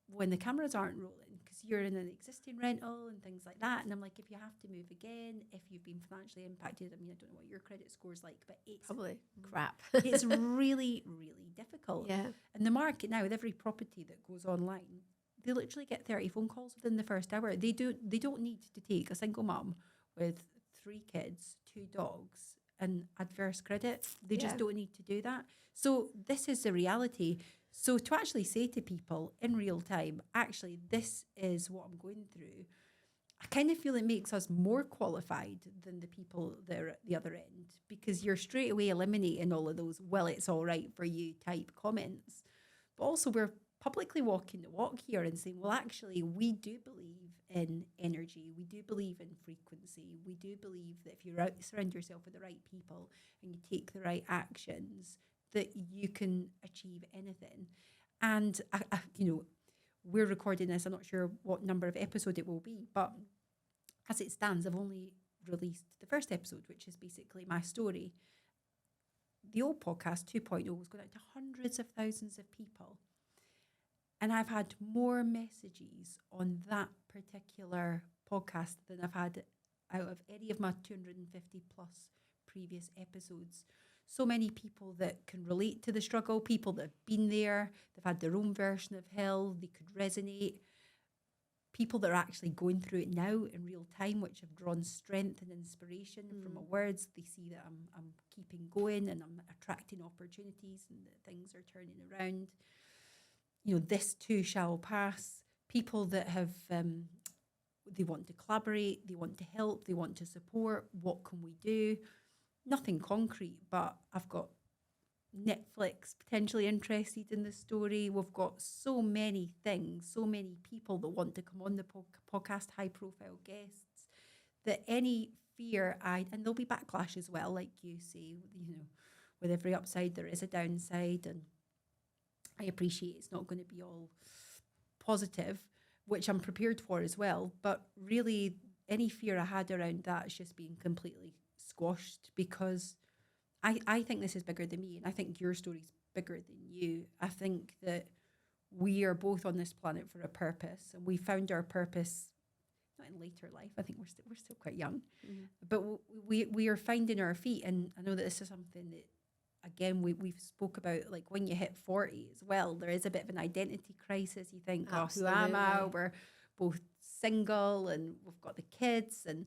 when the cameras aren't rolling, because you're in an existing rental and things like that. And I'm like, if you have to move again, if you've been financially impacted, I mean, I don't know what your credit score's like, but it's Probably crap. it's really, really difficult. Yeah. And the market now, with every property that goes online, they literally get 30 phone calls within the first hour. They don't need to take a single mum with 3 kids, 2 dogs, and adverse credit. They just don't need to do that. So this is the reality. So to actually say to people in real time, actually, this is what I'm going through, I kind of feel it makes us more qualified than the people that are at the other end, because you're straight away eliminating all of those, well, it's all right for you type comments. But also we're publicly walking the walk here and saying, well, actually, we do believe in energy. We do believe in frequency. We do believe that if you surround yourself with the right people and you take the right actions, that you can achieve anything. And, we're recording this. I'm not sure what number of episode it will be, but as it stands, I've only released the first episode, which is basically my story. The old podcast 2.0 was going out to hundreds of thousands of people. And I've had more messages on that particular podcast than I've had out of any of my 250 plus previous episodes. So many people that can relate to the struggle, people that have been there, they've had their own version of hell, they could resonate. People that are actually going through it now in real time, which have drawn strength and inspiration from my words. They see that I'm keeping going and I'm attracting opportunities and that things are turning around. This too shall pass. People that have, they want to collaborate, they want to help, they want to support. What can we do? Nothing concrete, but I've got Netflix potentially interested in the story. We've got so many things, so many people that want to come on the podcast, high profile guests, that any fear and there'll be backlash as well, like you say, with every upside there is a downside, and I appreciate it's not going to be all positive, which I'm prepared for as well. But really, any fear I had around that is just being completely squashed, because I think this is bigger than me, and I think your story's bigger than you. I think that we are both on this planet for a purpose, and we found our purpose not in later life. I think we're still quite young, but we are finding our feet. And I know that this is something that, again, we've spoke about, like when you hit 40 as well, there is a bit of an identity crisis. You think, oh, who am I? We're both single and we've got the kids, and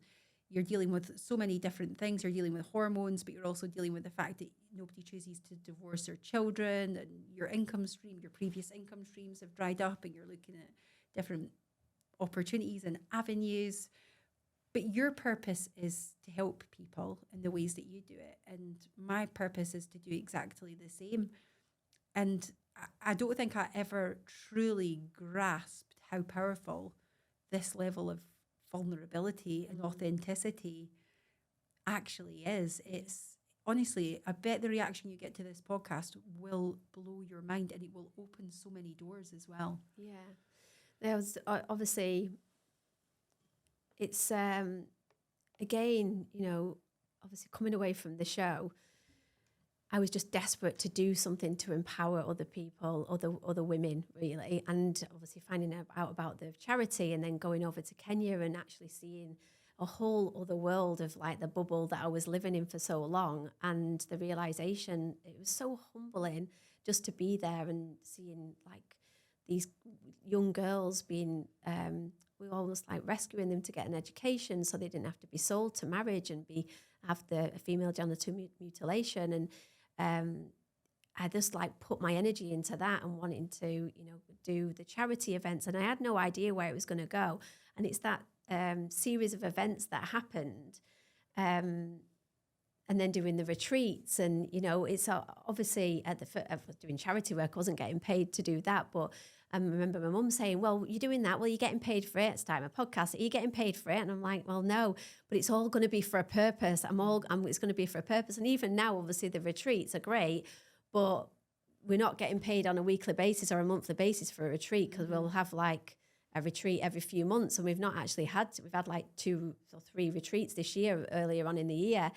you're dealing with so many different things. You're dealing with hormones, but you're also dealing with the fact that nobody chooses to divorce their children, and your income stream, your previous income streams have dried up, and you're looking at different opportunities and avenues. But your purpose is to help people in the ways that you do it. And my purpose is to do exactly the same. And I don't think I ever truly grasped how powerful this level of vulnerability and authenticity actually is. It's honestly, I bet the reaction you get to this podcast will blow your mind, and it will open so many doors as well. Yeah. There was obviously, it's again, you know, obviously coming away from the show, I was just desperate to do something to empower other people, other women, really. And obviously finding out about the charity, and then going over to Kenya and actually seeing a whole other world of like the bubble that I was living in for so long. And the realization, it was so humbling just to be there and seeing like these young girls being, we were almost like rescuing them to get an education so they didn't have to be sold to marriage and have the female genital mutilation. And I just like put my energy into that and wanting to, you know, do the charity events. And I had no idea where it was going to go. And it's that series of events that happened, and then doing the retreats. And, you know, it's obviously I was doing charity work. I wasn't getting paid to do that. But I remember my mum saying, well, you're doing that. Well, you're getting paid for it. It's time a podcast. Are you getting paid for it? And I'm like, well, no, but it's all going to be for a purpose. It's going to be for a purpose. And even now, obviously, the retreats are great, but we're not getting paid on a weekly basis or a monthly basis for a retreat, because we'll have like a retreat every few months. And we've had like 2 or 3 retreats this year, earlier on in the year.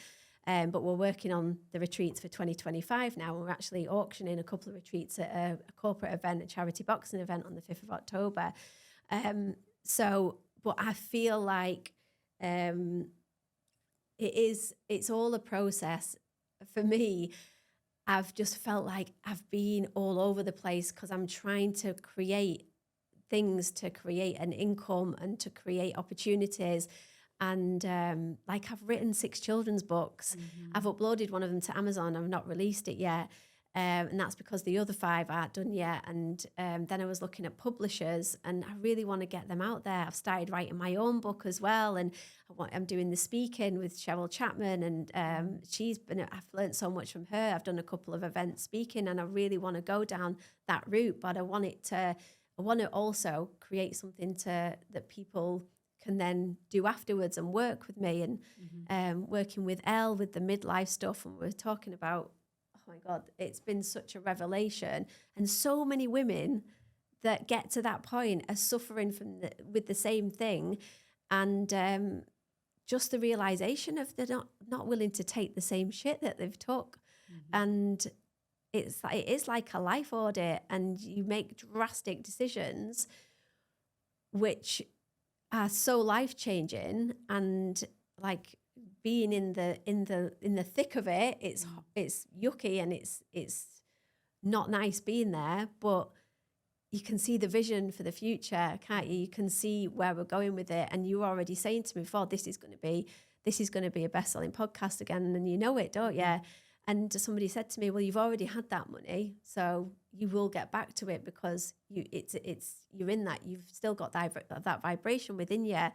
But we're working on the retreats for 2025 now. We're actually auctioning a couple of retreats at a corporate event, a charity boxing event on the 5th of October. But I feel like it's all a process. For me, I've just felt like I've been all over the place, because I'm trying to create things, to create an income and to create opportunities. And like I've written 6 children's books. I've uploaded one of them to Amazon. I've not released it yet. And that's because the other 5 aren't done yet. And then I was looking at publishers, and I really want to get them out there. I've started writing my own book as well. And I'm doing the speaking with Cheryl Chapman. And I've learned so much from her. I've done a couple of events speaking, and I really want to go down that route. But I want to also create something that people can then do afterwards and work with me. And working with Elle with the midlife stuff, and we're talking about, oh my God, it's been such a revelation. And so many women that get to that point are suffering with the same thing. And just the realization of they're not willing to take the same shit that they've took. And it is like a life audit, and you make drastic decisions which are so life-changing. And like being in the thick of it, it's yucky, and it's not nice being there, but you can see the vision for the future, can't you? You can see where we're going with it. And you were already saying to me before, this is going to be a best-selling podcast again, and you know it, don't you? And somebody said to me, well, you've already had that money, so you will get back to it, because you're in that. You've still got that vibration within you. And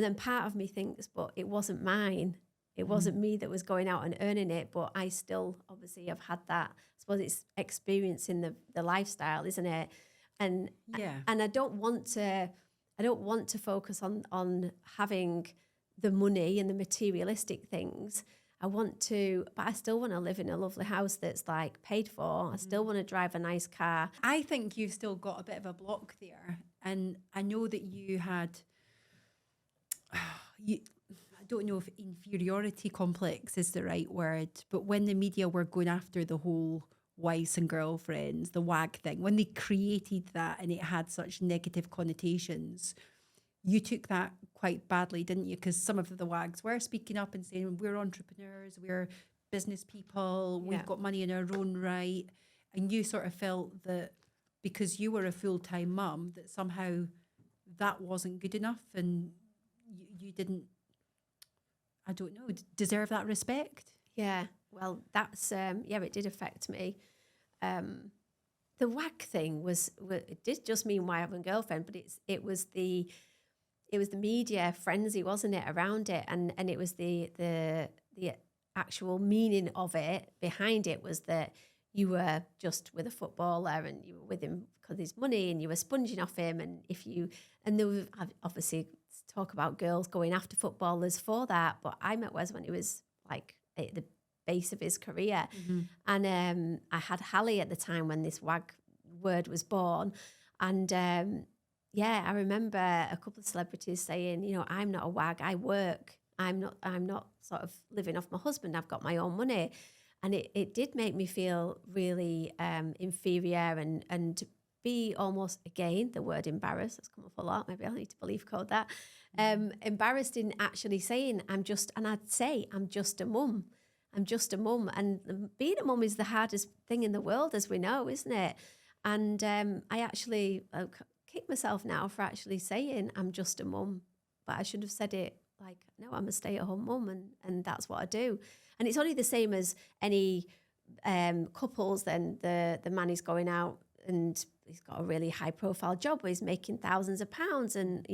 then part of me thinks, but it wasn't mine. It wasn't me that was going out and earning it, but I still obviously have had that. I suppose it's experiencing the lifestyle, isn't it? And I don't want to focus on having the money and the materialistic things. But I still want to live in a lovely house that's like paid for. I still want to drive a nice car. I think you've still got a bit of a block there. And I know that you had, I don't know if inferiority complex is the right word, but when the media were going after the whole wives and girlfriends, the WAG thing, when they created that and it had such negative connotations, you took that quite badly, didn't you? Because some of the WAGs were speaking up and saying, we're entrepreneurs, we're business people, we've got money in our own right. And you sort of felt that because you were a full-time mum, that somehow that wasn't good enough and you didn't, I don't know, deserve that respect? Yeah, well, that's, it did affect me. The WAG thing it did just mean wife and girlfriend, but it was the media frenzy, wasn't it, around it, and it was the actual meaning of it behind it was that you were just with a footballer and you were with him because of his money and you were sponging off him, and there was obviously talk about girls going after footballers for that, but I met Wes when he was like at the base of his career, and I had Hallie at the time when this WAG word was born, and I remember a couple of celebrities saying, you know, I'm not a WAG, I work. I'm not sort of living off my husband. I've got my own money. And it did make me feel really inferior and be almost, again, the word embarrassed has come up a lot. Maybe I'll need to belief code that. Embarrassed in actually saying I'm just a mum. I'm just a mum. And being a mum is the hardest thing in the world, as we know, isn't it? And I actually kick myself now for actually saying I'm just a mum. But I should have said it like, no, I'm a stay-at-home mum, and that's what I do. And it's only the same as any couples. Then the man is going out and he's got a really high-profile job where he's making thousands of pounds, and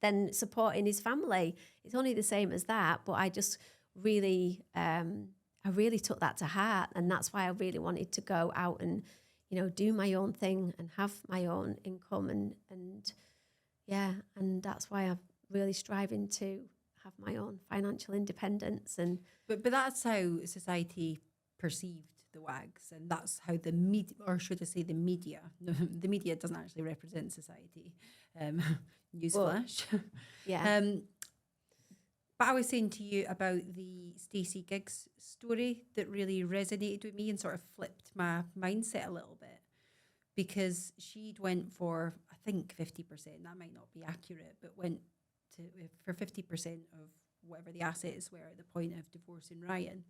then supporting his family. It's only the same as that. But I just really, I really took that to heart, and that's why I really wanted to go out and do my own thing and have my own income, and that's why I'm really striving to have my own financial independence. And but that's how society perceived the WAGs, and that's how the media, or should I say the media, no, the media doesn't actually represent society. Newsflash. Yeah. But I was saying to you about the Stacey Giggs story that really resonated with me and sort of flipped my mindset a little bit, because she'd went for, I think, 50%. That might not be accurate, but went for 50% of whatever the assets were at the point of divorcing Ryan.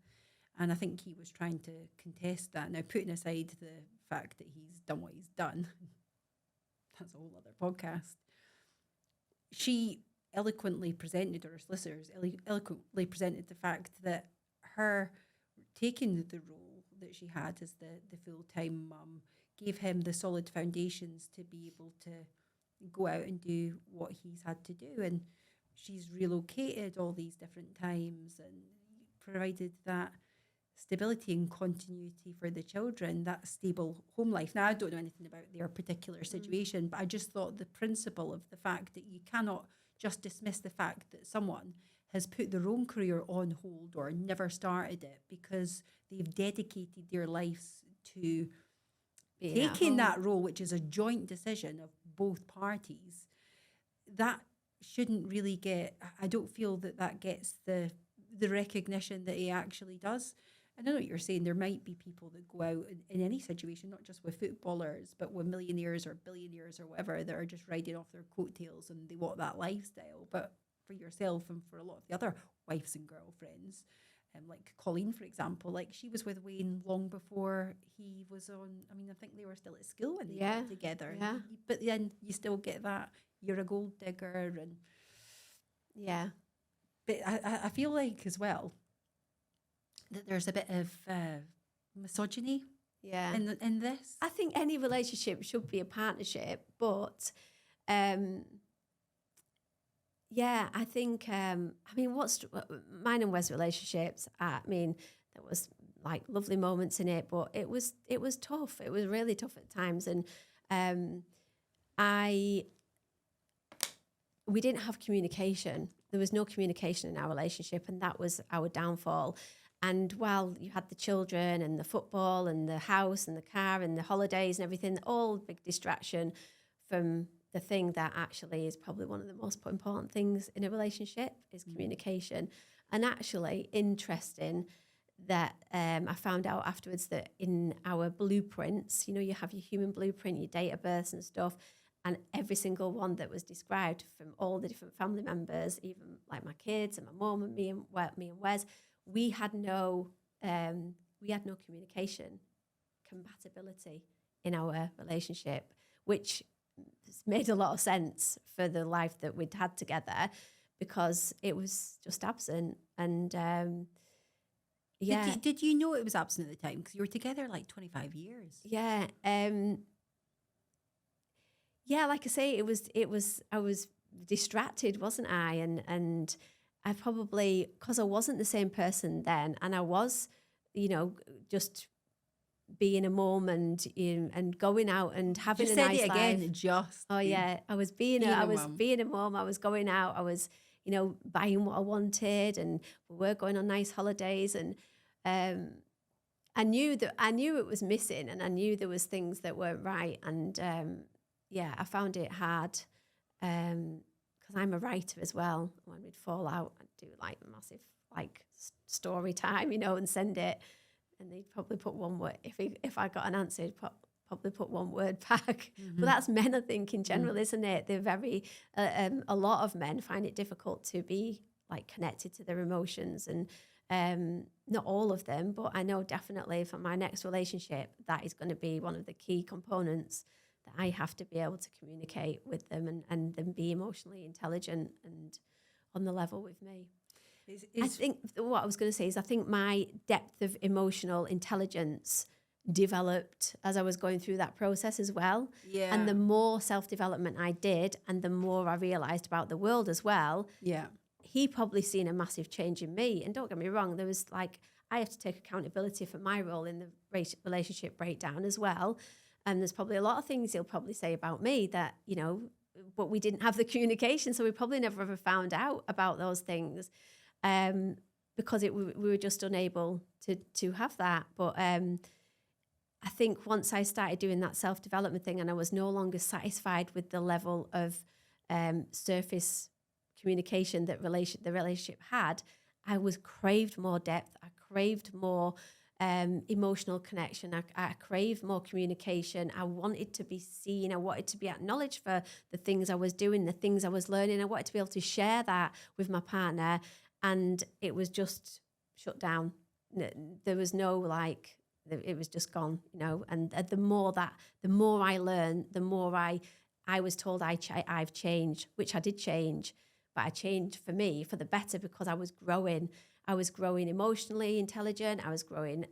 And I think he was trying to contest that. Now, putting aside the fact that he's done what he's done, that's a whole other podcast. She eloquently presented, or her solicitors eloquently presented the fact that her taking the role that she had as the full-time mum gave him the solid foundations to be able to go out and do what he's had to do. And she's relocated all these different times and provided that stability and continuity for the children, that stable home life. Now, I don't know anything about their particular situation, but I just thought the principle of the fact that you cannot just dismiss the fact that someone has put their own career on hold or never started it because they've dedicated their lives to taking that role, which is a joint decision of both parties. That shouldn't really I don't feel that gets the recognition that it actually does. I know what you're saying. There might be people that go out in any situation, not just with footballers, but with millionaires or billionaires or whatever, that are just riding off their coattails and they want that lifestyle. But for yourself and for a lot of the other wives and girlfriends, like Colleen, for example, like she was with Wayne long before he was on. I mean, I think they were still at school when they got together. Yeah. But then you still get that, you're a gold digger. And yeah. But I feel like as well that there's a bit of misogyny in this. I think any relationship should be a partnership, but I think what's mine and Wes' relationships, I mean, there was like lovely moments in it, but it was tough. It was really tough at times, and we didn't have communication. there was no communication in our relationship, and that was our downfall. And while you had the children and the football and the house and the car and the holidays and everything, all big distraction from the thing that actually is probably one of the most important things in a relationship is communication. And actually interesting that I found out afterwards that in our blueprints, you know, you have your human blueprint, your date of birth and stuff, and every single one that was described from all the different family members, even like my kids and my mum and me and Wes, we had no communication compatibility in our relationship, which made a lot of sense for the life that we'd had together, because it was just absent. And Did you know it was absent at the time? Because you were together like 25 years. Yeah. Like I say, I was distracted, wasn't I? And I probably, because I wasn't the same person then, and I was, you know, just being a mum and going out and having Just a said nice it again, life. just. Oh yeah, I was being a mum. mum. I was going out. I was, you know, buying what I wanted, and we were going on nice holidays. And I knew it was missing, and I knew there was things that weren't right. And I found it hard because I'm a writer as well. When we'd fall out, I'd do like massive like story time, you know, and send it. And they'd probably put one word. If I got an answer, he'd probably put one word back. But that's men, I think, in general, isn't it? They're very, a lot of men find it difficult to be like connected to their emotions, and not all of them, but I know definitely for my next relationship, that is going to be one of the key components, that I have to be able to communicate with them and them be emotionally intelligent and on the level with me. I think what I was going to say is I think my depth of emotional intelligence developed as I was going through that process as well. Yeah. And the more self-development I did, and the more I realised about the world as well, he probably seen a massive change in me. And don't get me wrong, there was like, I have to take accountability for my role in the relationship breakdown as well. And there's probably a lot of things he'll probably say about me that, you know, but we didn't have the communication, so we probably never ever found out about those things. Because we were just unable to have that. But I think once I started doing that self-development thing, and I was no longer satisfied with the level of surface communication that the relationship had, I craved more depth. I craved more emotional connection. I craved more communication. I wanted to be seen. I wanted to be acknowledged for the things I was doing, the things I was learning. I wanted to be able to share that with my partner. And it was just shut down. There was no it was just gone, you know. And the more I learned, the more I was told I've changed, which I did change, but I changed for me for the better, because I was growing. I was growing emotionally intelligent. I was growing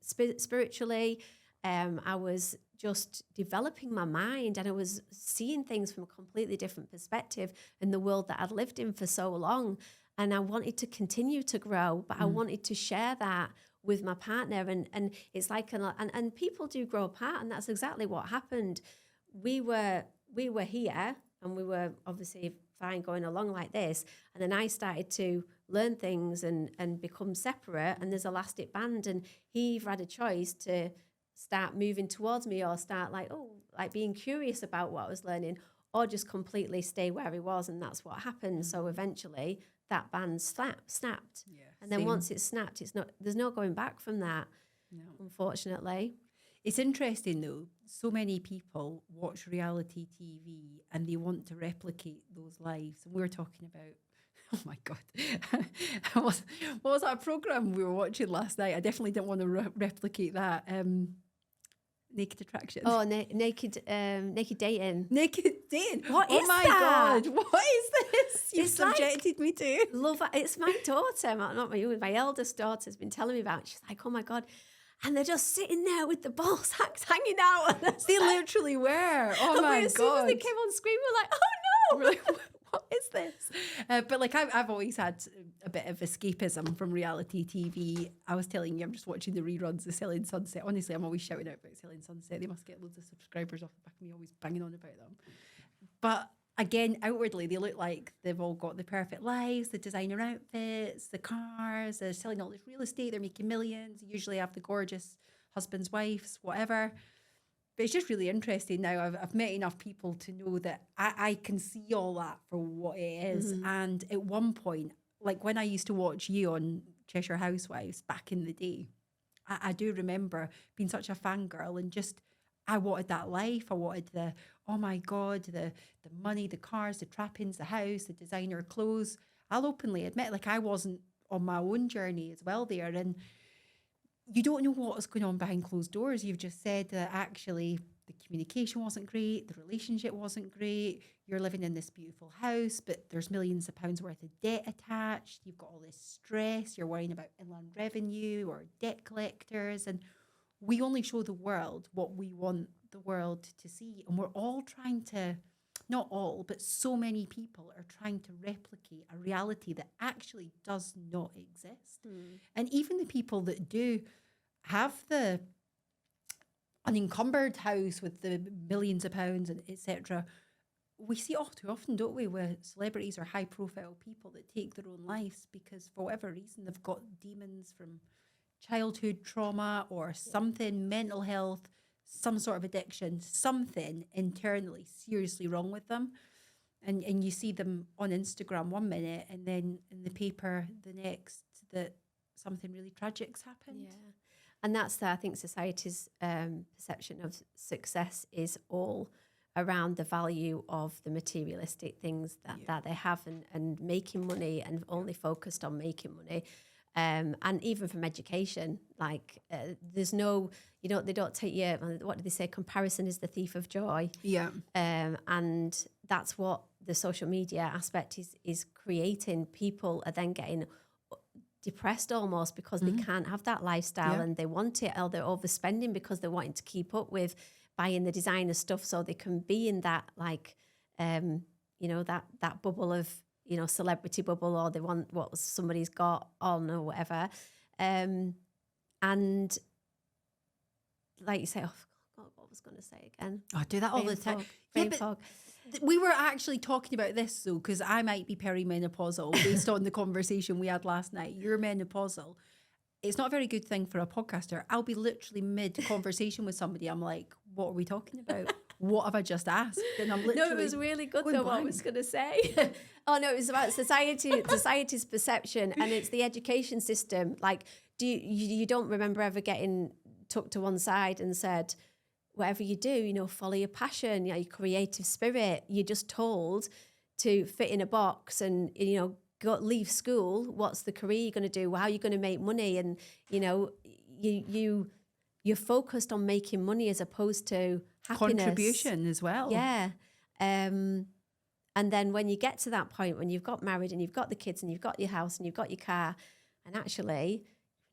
spiritually. I was just developing my mind, and I was seeing things from a completely different perspective in the world that I'd lived in for so long. And I wanted to continue to grow, but I wanted to share that with my partner. And it's like, and people do grow apart, and that's exactly what happened. We were here, and we were obviously fine going along like this. And then I started to learn things and become separate, and there's elastic band. And he either had a choice to start moving towards me, or start like being curious about what I was learning, or just completely stay where he was. And that's what happened. So eventually that band snapped. Yeah, and then same. once it's snapped, there's no going back from that, unfortunately. It's interesting though, so many people watch reality TV and they want to replicate those lives. And we were talking about, oh my God, what was that program we were watching last night? I definitely didn't want to replicate that. Naked Attraction. Oh, naked dating. Naked dating. What is oh my that? God, what is this? You've It's like- subjected me to. Love it. It's my daughter, not my eldest daughter's been telling me about it. She's like, oh my God. And they're just sitting there with the ball sacks hanging out. And They literally were. Oh and my as soon as God. they came on screen, we're like, oh no. We're like, what is this? But like I've always had a bit of escapism from reality TV. I was telling you, I'm just watching the reruns of Selling Sunset. Honestly, I'm always shouting out about Selling Sunset. They must get loads of subscribers off the back of me always banging on about them. But again, outwardly, they look like they've all got the perfect lives, the designer outfits, the cars, they're selling all this real estate, they're making millions, usually have the gorgeous husbands, wives, whatever. But it's just really interesting now. I've met enough people to know that I can see all that for what it is. And at one point, like when I used to watch you on Cheshire Housewives back in the day, I do remember being such a fangirl and just, I wanted that life. I wanted the, oh my God, the money, the cars, the trappings, the house, the designer clothes. I'll openly admit, like I wasn't on my own journey as well there. And you don't know what was going on behind closed doors. You've just said that actually the communication wasn't great, the relationship wasn't great. You're living in this beautiful house, but there's millions of pounds worth of debt attached. You've got all this stress. You're worrying about inland revenue or debt collectors. And we only show the world what we want the world to see. And we're all trying to, not all, but so many people are trying to replicate a reality that actually does not exist. And even the people that do have the unencumbered house with the millions of pounds and etc., we see all too often, don't we, with celebrities or high profile people that take their own lives because for whatever reason they've got demons from childhood trauma or something, mental health, some sort of addiction, something internally seriously wrong with them. And you see them on Instagram one minute and then in the paper the next that something really tragic's happened. Yeah. And that's I think society's perception of success is all around the value of the materialistic things that they have and making money and only focused on making money. And even from education, like there's no, they don't take you, what do they say? Comparison is the thief of joy. Yeah. And that's what the social media aspect is creating. People are then getting depressed almost because they can't have that lifestyle and they want it, or they're overspending because they're wanting to keep up with buying the designer stuff so they can be in that like, that bubble of, celebrity bubble, or they want what somebody's got on or whatever. And like you say, oh God, what was going to say again? I do that all the time. Brain fog. We were actually talking about this though, because I might be perimenopausal based on the conversation we had last night. You're menopausal. It's not a very good thing for a podcaster. I'll be literally mid-conversation with somebody. I'm like, what are we talking about? What have I just asked? And I'm literally No, it was really good going though, what I blank. was going to say. Oh, no, it was about society's perception, and it's the education system. Like, you don't remember ever getting tucked to one side and said, whatever you do, follow your passion, your creative spirit. You're just told to fit in a box and, leave school. What's the career you're going to do? How are you going to make money? And, you're focused on making money as opposed to happiness. Contribution as well. Yeah. And then when you get to that point, when you've got married and you've got the kids and you've got your house and you've got your car, and actually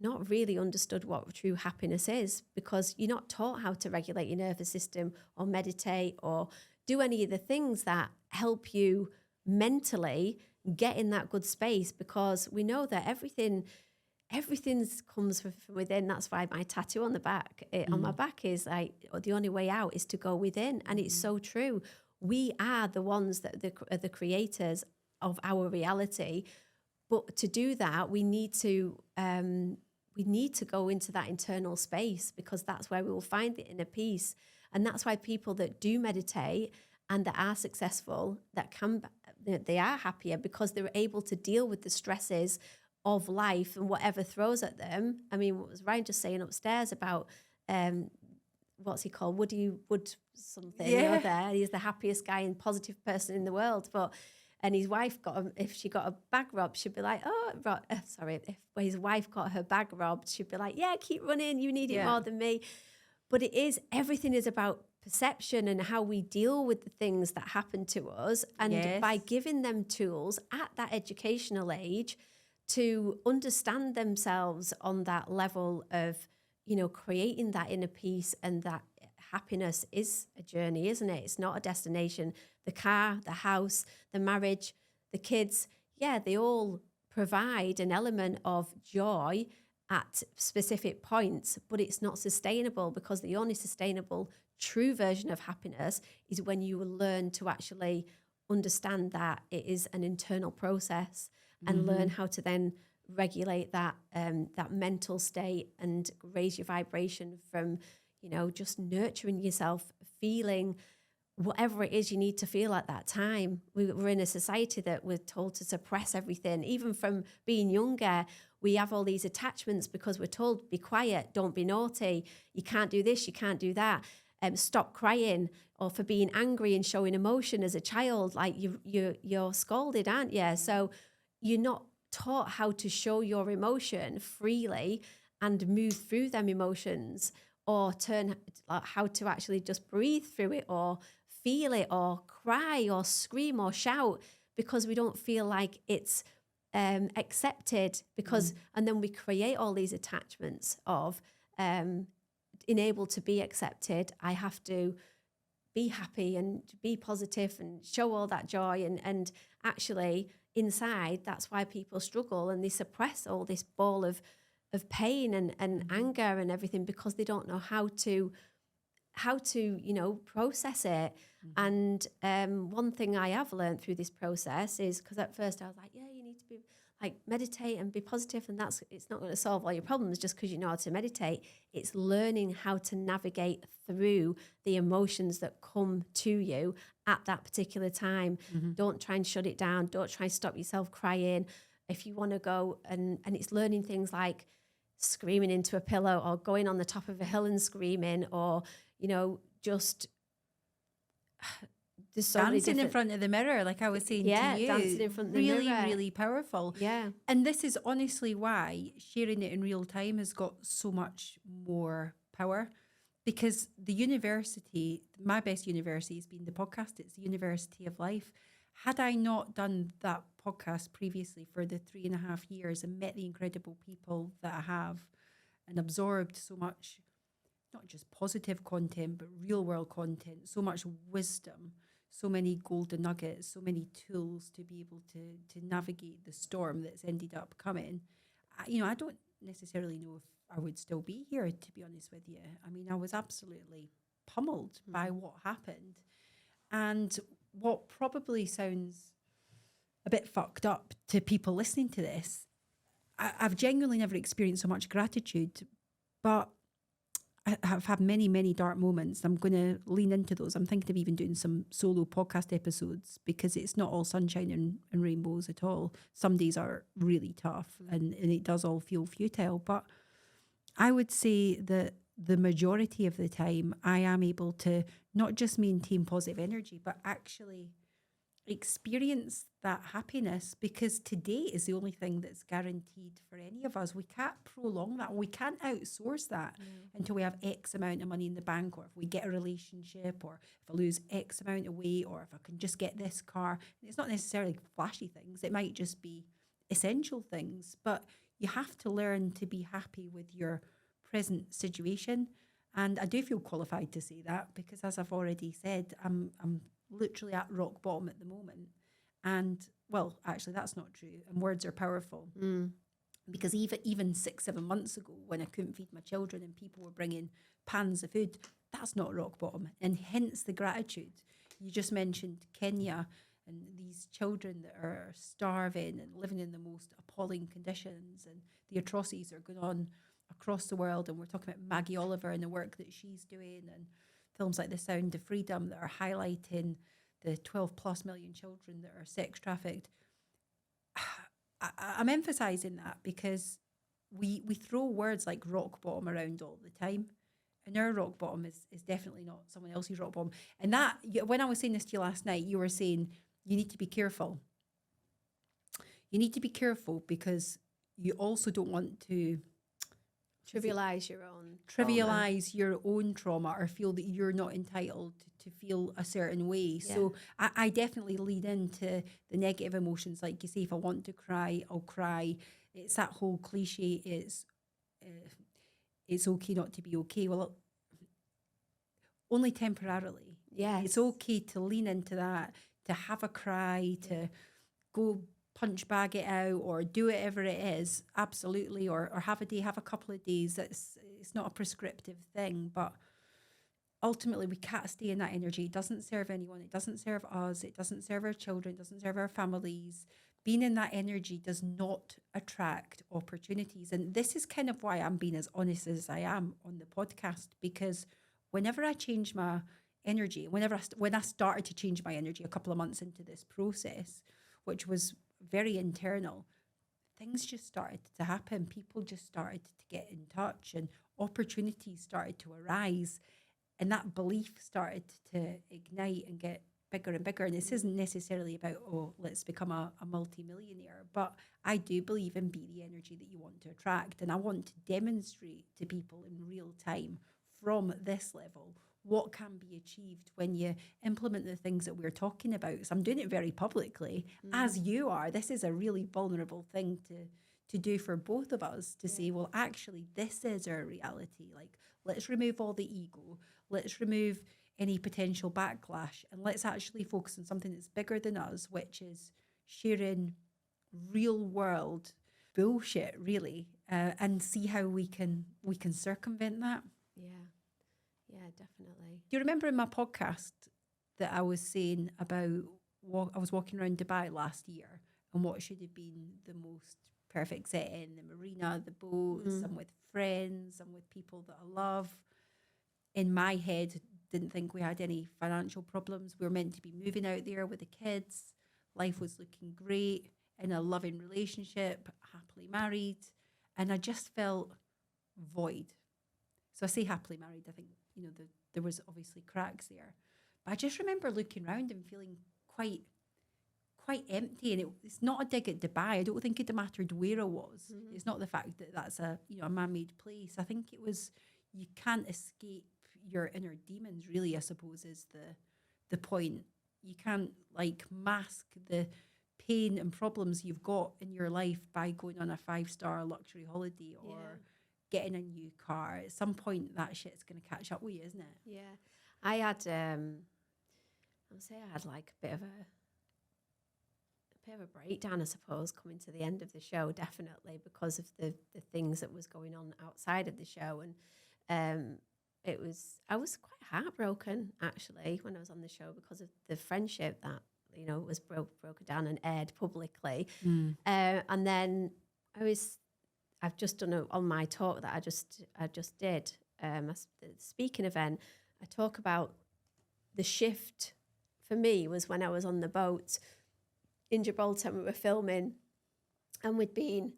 not really understood what true happiness is, because you're not taught how to regulate your nervous system or meditate or do any of the things that help you mentally get in that good space, because we know that everything comes from within. That's why my tattoo on the back, on my back is like, the only way out is to go within. And it's so true. We are the ones that are the creators of our reality. But to do that, we need to go into that internal space, because that's where we will find the inner peace. And that's why people that do meditate and that are successful, they are happier, because they're able to deal with the stresses of life and whatever throws at them. I mean, what was Ryan just saying upstairs about, what's he called? Wood something. Yeah. There. He's the happiest guy and positive person in the world. And his wife if she got a bag robbed, she'd be like, if his wife got her bag robbed, she'd be like, yeah, keep running. You need it more than me. But everything is about perception and how we deal with the things that happen to us. And by giving them tools at that educational age to understand themselves on that level of, creating that inner peace, and that happiness is a journey, isn't it? It's not a destination. The car, the house, the marriage, the kids, they all provide an element of joy at specific points, but it's not sustainable, because the only sustainable true version of happiness is when you learn to actually understand that it is an internal process and learn how to then regulate that that mental state and raise your vibration from, you know, just nurturing yourself, feeling whatever it is you need to feel at that time. We're in a society that we're told to suppress everything. Even from being younger, we have all these attachments because we're told, be quiet, don't be naughty, you can't do this, you can't do that, stop crying, or for being angry and showing emotion as a child, like you're scolded, aren't you? So you're not taught how to show your emotion freely and move through them emotions, or how to actually just breathe through it, or feel it, or cry, or scream, or shout, because we don't feel like it's accepted. Because and then we create all these attachments of unable to be accepted. I have to be happy and be positive and show all that joy, and actually inside, that's why people struggle and they suppress all this ball of pain and anger and everything, because they don't know how to you know, process it. And one thing I have learned through this process is, because at first I was like, yeah, you need to be like meditate and be positive, and it's not going to solve all your problems just because you know how to meditate. It's learning how to navigate through the emotions that come to you at that particular time. Don't try and shut it down. Don't try and stop yourself crying. If you want to go and it's learning things like screaming into a pillow, or going on the top of a hill and screaming, or, you know, just there's so many dancing in different, front of the mirror, like I was saying to you. dancing in front of the really, mirror. really powerful. Yeah. And this is honestly why sharing it in real time has got so much more power, because the university, my best university has been the podcast. It's the University of Life. Had I not done that podcast previously for the 3.5 years and met the incredible people that I have, and absorbed so much, not just positive content, but real world content, so much wisdom, so many golden nuggets, so many tools to be able to navigate the storm that's ended up coming. I don't necessarily know if I would still be here, to be honest with you. I mean, I was absolutely pummeled by what happened. And what probably sounds a bit fucked up to people listening to this, I've genuinely never experienced so much gratitude, but I've had many, many dark moments. I'm going to lean into those. I'm thinking of even doing some solo podcast episodes, because it's not all sunshine and rainbows at all. Some days are really tough and it does all feel futile. But I would say that the majority of the time I am able to not just maintain positive energy, but actually experience that happiness, because today is the only thing that's guaranteed for any of us. We can't prolong that. We can't outsource that until we have X amount of money in the bank, or if we get a relationship, or if I lose X amount of weight, or if I can just get this car. It's not necessarily flashy things. It might just be essential things, but you have to learn to be happy with your present situation. And I do feel qualified to say that, because as I've already said, I'm literally at rock bottom at the moment. And well, actually that's not true, and words are powerful. Because even 6-7 months ago, when I couldn't feed my children and people were bringing pans of food, that's not rock bottom. And hence the gratitude. You just mentioned Kenya and these children that are starving and living in the most appalling conditions, and the atrocities that are going on across the world. And we're talking about Maggie Oliver and the work that she's doing, and films like The Sound of Freedom that are highlighting the 12+ million children that are sex trafficked. I'm emphasising that because we throw words like rock bottom around all the time, and our rock bottom is definitely not someone else's rock bottom. And that, when I was saying this to you last night, you were saying you need to be careful. You need to be careful because you also don't want to Trivialize your own trauma, or feel that you're not entitled to feel a certain way. Yeah. So I definitely lead into the negative emotions. Like you say, if I want to cry, I'll cry. It's that whole cliche, it's okay not to be okay. Well, only temporarily. Yes. It's okay to lean into that, to have a cry, to go punch bag it out, or do whatever it is, absolutely, or have a day, have a couple of days. It's not a prescriptive thing, but ultimately we can't stay in that energy. It doesn't serve anyone. It doesn't serve us. It doesn't serve our children. It doesn't serve our families. Being in that energy does not attract opportunities. And this is kind of why I'm being as honest as I am on the podcast, because whenever I change my energy, when I started to change my energy a couple of months into this process, which was very internal, things just started to happen. People just started to get in touch and opportunities started to arise. And that belief started to ignite and get bigger and bigger. And this isn't necessarily about, oh, let's become a multi-millionaire. But I do believe in be the energy that you want to attract. And I want to demonstrate to people in real time from this level what can be achieved when you implement the things that we're talking about. So I'm doing it very publicly, as you are. This is a really vulnerable thing to do for both of us, to say, well, actually, this is our reality. Like, let's remove all the ego. Let's remove any potential backlash, and let's actually focus on something that's bigger than us, which is sharing real world bullshit, really, and see how we can circumvent that. Yeah, definitely. Do you remember in my podcast that I was saying about I was walking around Dubai last year and what should have been the most perfect setting, the marina, the boats, I'm with friends, I'm with people that I love. In my head, didn't think we had any financial problems. We were meant to be moving out there with the kids. Life was looking great, in a loving relationship, happily married. And I just felt void. So I say happily married, I think, there was obviously cracks there. But I just remember looking around and feeling quite empty. And it's not a dig at Dubai. I don't think it mattered where I was. It's not the fact that that's a man-made place. I think it was, you can't escape your inner demons, really, I suppose, is the point. You can't mask the pain and problems you've got in your life by going on a 5-star luxury holiday or getting a new car. At some point that shit's going to catch up with you, isn't it? Yeah. I had I'll say I had like a bit of a breakdown, I suppose, coming to the end of the show, definitely, because of the things that was going on outside of the show. And I was quite heartbroken, actually, when I was on the show, because of the friendship that, was broken down and aired publicly. And then I've just done on my talk that I just did, the speaking event, I talk about the shift for me was when I was on the boat in Gibraltar and we were filming, and we'd been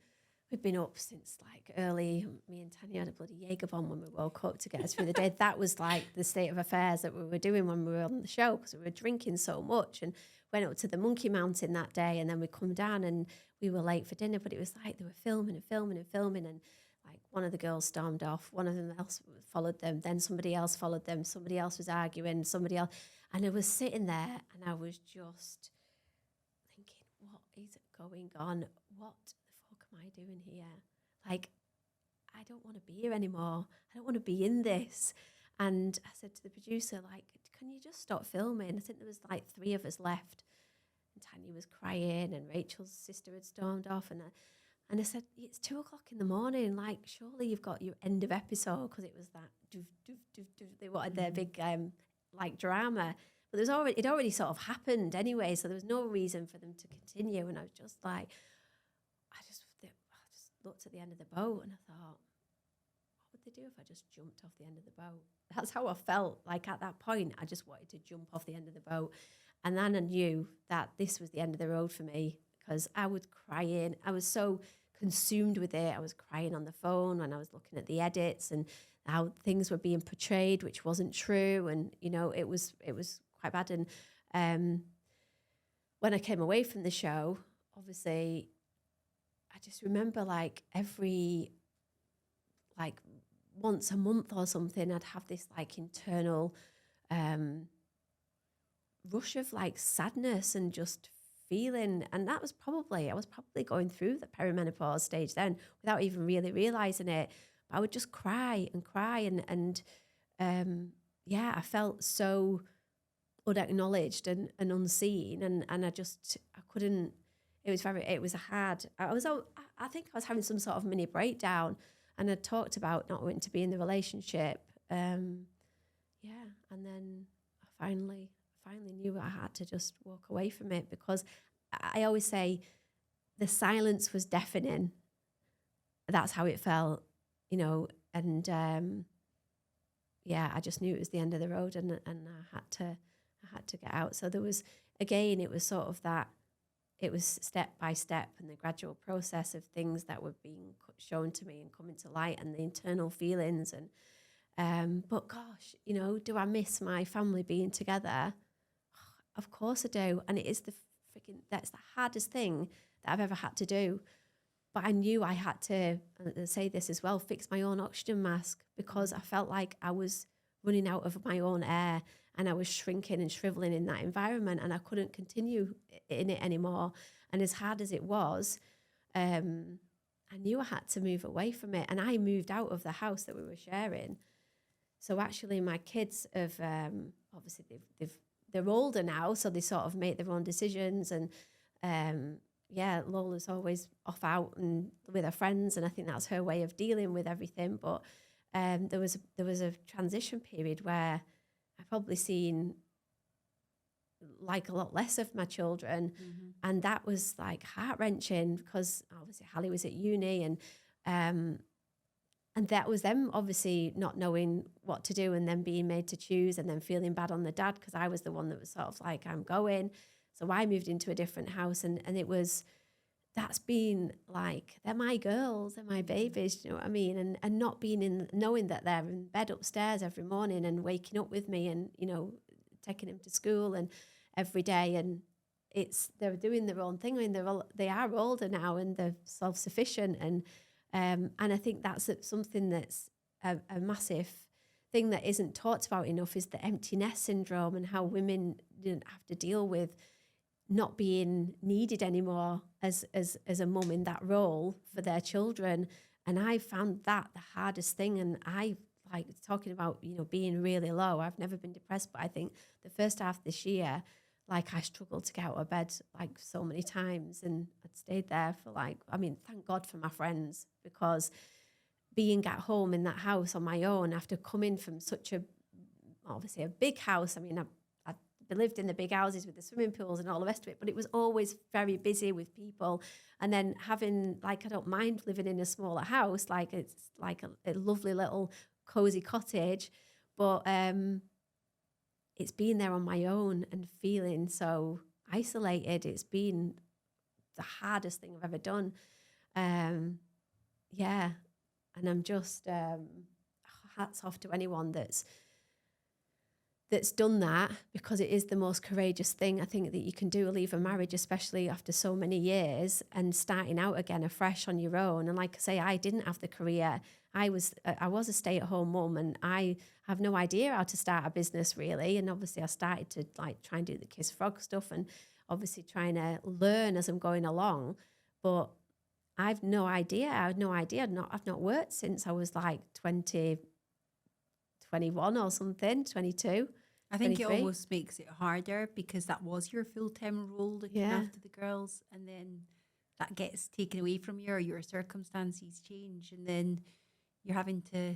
up since like early. Me and Tanya had a bloody Jaeger bomb when we woke up to get us through the day. That was like the state of affairs that we were doing when we were on the show, because we were drinking so much, and went up to the Monkey Mountain that day, and then we come down and we were late for dinner, but it was like they were filming, and like one of the girls stormed off, one of them else followed them, then somebody else followed them, somebody else was arguing, somebody else, and I was sitting there and I was just thinking, what is going on? What the fuck am I doing here? Like, I don't want to be here anymore. I don't want to be in this. And I said to the producer, like, can you just stop filming? I think there was like 3 of us left. And Tanya was crying and Rachel's sister had stormed off. And I said, it's 2:00 in the morning. Like, surely you've got your end of episode, because it was that doof, doof, doof, doof. They wanted their big drama. But it already sort of happened anyway, so there was no reason for them to continue. And I was just like, I just looked at the end of the boat and I thought, what would they do if I just jumped off the end of the boat? That's how I felt. Like, at that point, I just wanted to jump off the end of the boat. And then I knew that this was the end of the road for me, because I was crying. I was so consumed with it. I was crying on the phone when I was looking at the edits and how things were being portrayed, which wasn't true. And, it was quite bad. And when I came away from the show, obviously, I just remember once a month or something, I'd have this internal rush of sadness and just feeling. And I was probably going through the perimenopause stage then without even really realizing it. But I would just cry and cry. And I felt so unacknowledged and unseen. And I couldn't, it was hard. I think I was having some sort of mini breakdown, and I talked about not wanting to be in the relationship. yeah, and then I finally knew I had to just walk away from it, because I always say the silence was deafening. That's how it felt, you know, and yeah, I just knew it was the end of the road, and I had to get out. So there was, again, it was sort of that, it was step by step and the gradual process of things that were being shown to me and coming to light, and the internal feelings. And but gosh, you know, do I miss my family being together? Of course I do. And it is that's the hardest thing that I've ever had to do. But I knew I had to, and I say this as well, fix my own oxygen mask, because I felt like I was running out of my own air, and I was shrinking and shriveling in that environment, and I couldn't continue in it anymore. And as hard as it was, I knew I had to move away from it. And I moved out of the house that we were sharing. So actually my kids have, obviously they're older now, so they sort of make their own decisions. And yeah, Lola's always off out and with her friends, and I think that's her way of dealing with everything. But there was a transition period where I probably seen like a lot less of my children, and that was like heart-wrenching, because obviously Hallie was at uni, and that was them obviously not knowing what to do, and then being made to choose, and then feeling bad on the dad, because I was the one that was sort of like, I'm going. So I moved into a different house, and it was, that's been like, they're my girls, they're my babies, you know what I mean? And not being in, knowing that they're in bed upstairs every morning and waking up with me, and, you know, taking them to school and every day. And they're doing their own thing. I mean, they are older now, and they're self-sufficient. And I think that's something that's a massive thing that isn't talked about enough, is the empty nest syndrome, and how women didn't have to deal with not being needed anymore as a mum in that role for their children. And I found that the hardest thing. And I, like, talking about, you know, being really low, I've never been depressed, but I think the first half this year, like, I struggled to get out of bed like so many times, and I'd stayed there for like, I mean, thank God for my friends, because being at home in that house on my own after coming from such obviously a big house. I mean, I lived in the big houses with the swimming pools and all the rest of it, but it was always very busy with people. And then having, like, I don't mind living in a smaller house, like it's like a lovely little cozy cottage, but it's been there on my own and feeling so isolated. It's been the hardest thing I've ever done. Yeah. And I'm just, hats off to anyone that's done that, because it is the most courageous thing I think that you can do, leave a marriage, especially after so many years, and starting out again afresh on your own. And like I say, I didn't have the career. I was a stay-at-home mum, and I have no idea how to start a business really. And obviously I started to like try and do the Kiss Frog stuff, and obviously trying to learn as I'm going along. But I've no idea. I had no idea. I've not worked since I was like 21 or something, 22. I think 23. it almost makes it harder, because that was your full-time role, looking after the girls, and then that gets taken away from you, or your circumstances change, and then you're having to,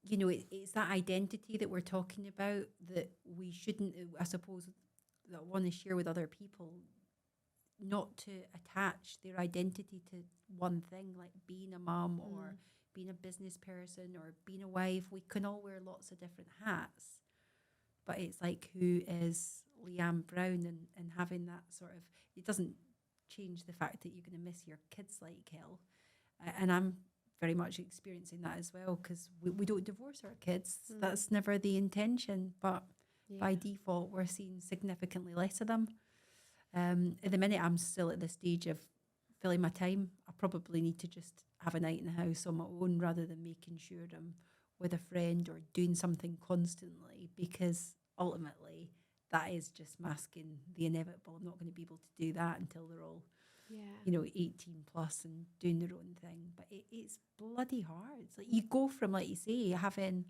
you know, it's that identity that we're talking about that we shouldn't, I suppose, that want to share with other people, not to attach their identity to one thing, like being a mum or being a business person or being a wife. We can all wear lots of different hats, but it's like, who is Leanne Brown, and having that sort of, it doesn't change the fact that you're going to miss your kids like hell. And I'm very much experiencing that as well, because we don't divorce our kids. That's never the intention, but by default, we're seeing significantly less of them. At the minute, I'm still at the stage of filling my time. I probably need to just have a night in the house on my own, rather than making sure I'm with a friend or doing something constantly, because ultimately that is just masking the inevitable. I'm not going to be able to do that until they're all, you know, 18 plus and doing their own thing. But it's bloody hard. It's like, you go from, like you say, having,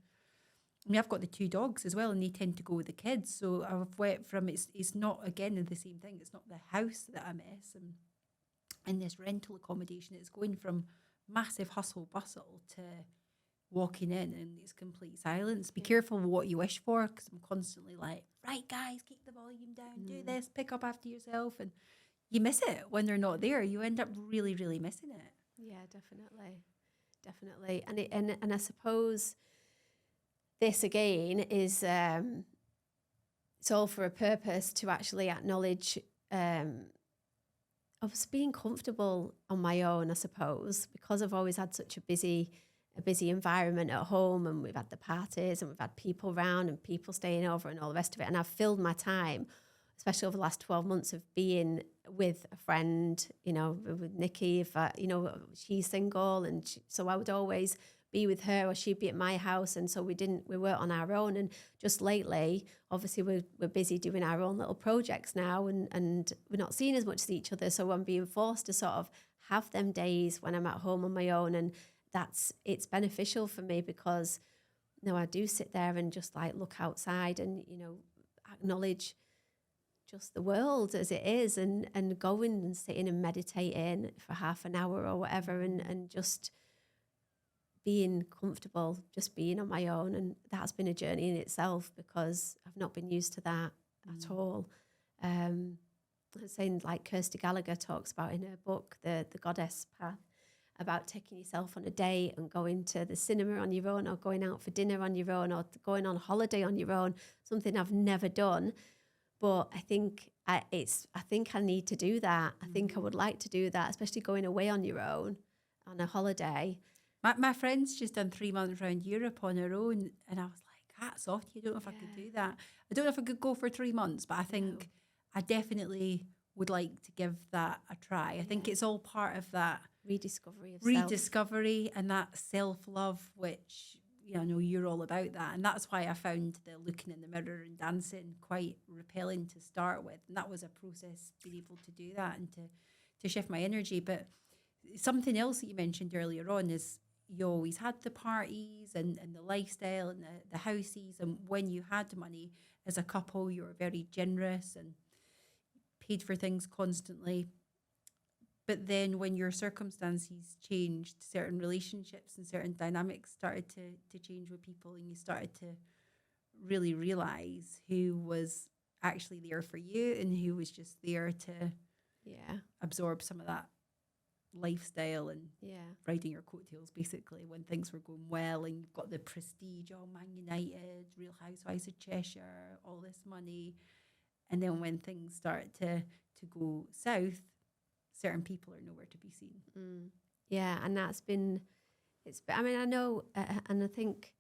I mean, I've got the 2 dogs as well, and they tend to go with the kids. So I've went from, it's not, again, the same thing. It's not the house that I miss. And in this rental accommodation, it's going from massive hustle bustle to walking in and it's complete silence. Be careful what you wish for, because I'm constantly like, right, guys, keep the volume down, do this, pick up after yourself. And you miss it when they're not there. You end up really, really missing it. Yeah, definitely. And I suppose this again is it's all for a purpose, to actually acknowledge I was being comfortable on my own, I suppose, because I've always had such a busy environment at home, and we've had the parties and we've had people round and people staying over and all the rest of it. And I've filled my time, especially over the last 12 months, of being with a friend, you know, with Nikki, if I, you know, she's single, and so I would always be with her, or she'd be at my house, and so we weren't on our own. And just lately, obviously we're busy doing our own little projects now, and we're not seeing as much as each other, so I'm being forced to sort of have them days when I'm at home on my own. And it's beneficial for me, because you know, I do sit there and just like look outside and, you know, acknowledge just the world as it is, and going and sitting and meditating for half an hour or whatever, and just being comfortable, just being on my own. And that's been a journey in itself, because I've not been used to that at all. I was saying, like Kirsty Gallagher talks about in her book, The Goddess Path, about taking yourself on a date and going to the cinema on your own, or going out for dinner on your own, or going on holiday on your own, something I've never done. But I think I need to do that. I think I would like to do that, especially going away on your own on a holiday. My friend's just done 3 months around Europe on her own, and I was like, hats off to you. I don't know if I could do that. I don't know if I could go for 3 months, but I think I definitely would like to give that a try. I think it's all part of that rediscovery and that self-love, which, you know, I know you're all about that. And that's why I found the looking in the mirror and dancing quite repelling to start with. And that was a process, being able to do that and to shift my energy. But something else that you mentioned earlier on is you always had the parties and the lifestyle and the houses. And when you had money as a couple, you were very generous and paid for things constantly. But then when your circumstances changed, certain relationships and certain dynamics started to change with people, and you started to really realize who was actually there for you and who was just there to absorb some of that lifestyle and riding your coattails, basically, when things were going well and you've got the prestige, Man United, Real Housewives of Cheshire, all this money. And then when things start to go south, certain people are nowhere to be seen. Yeah, and I mean, I know, and I think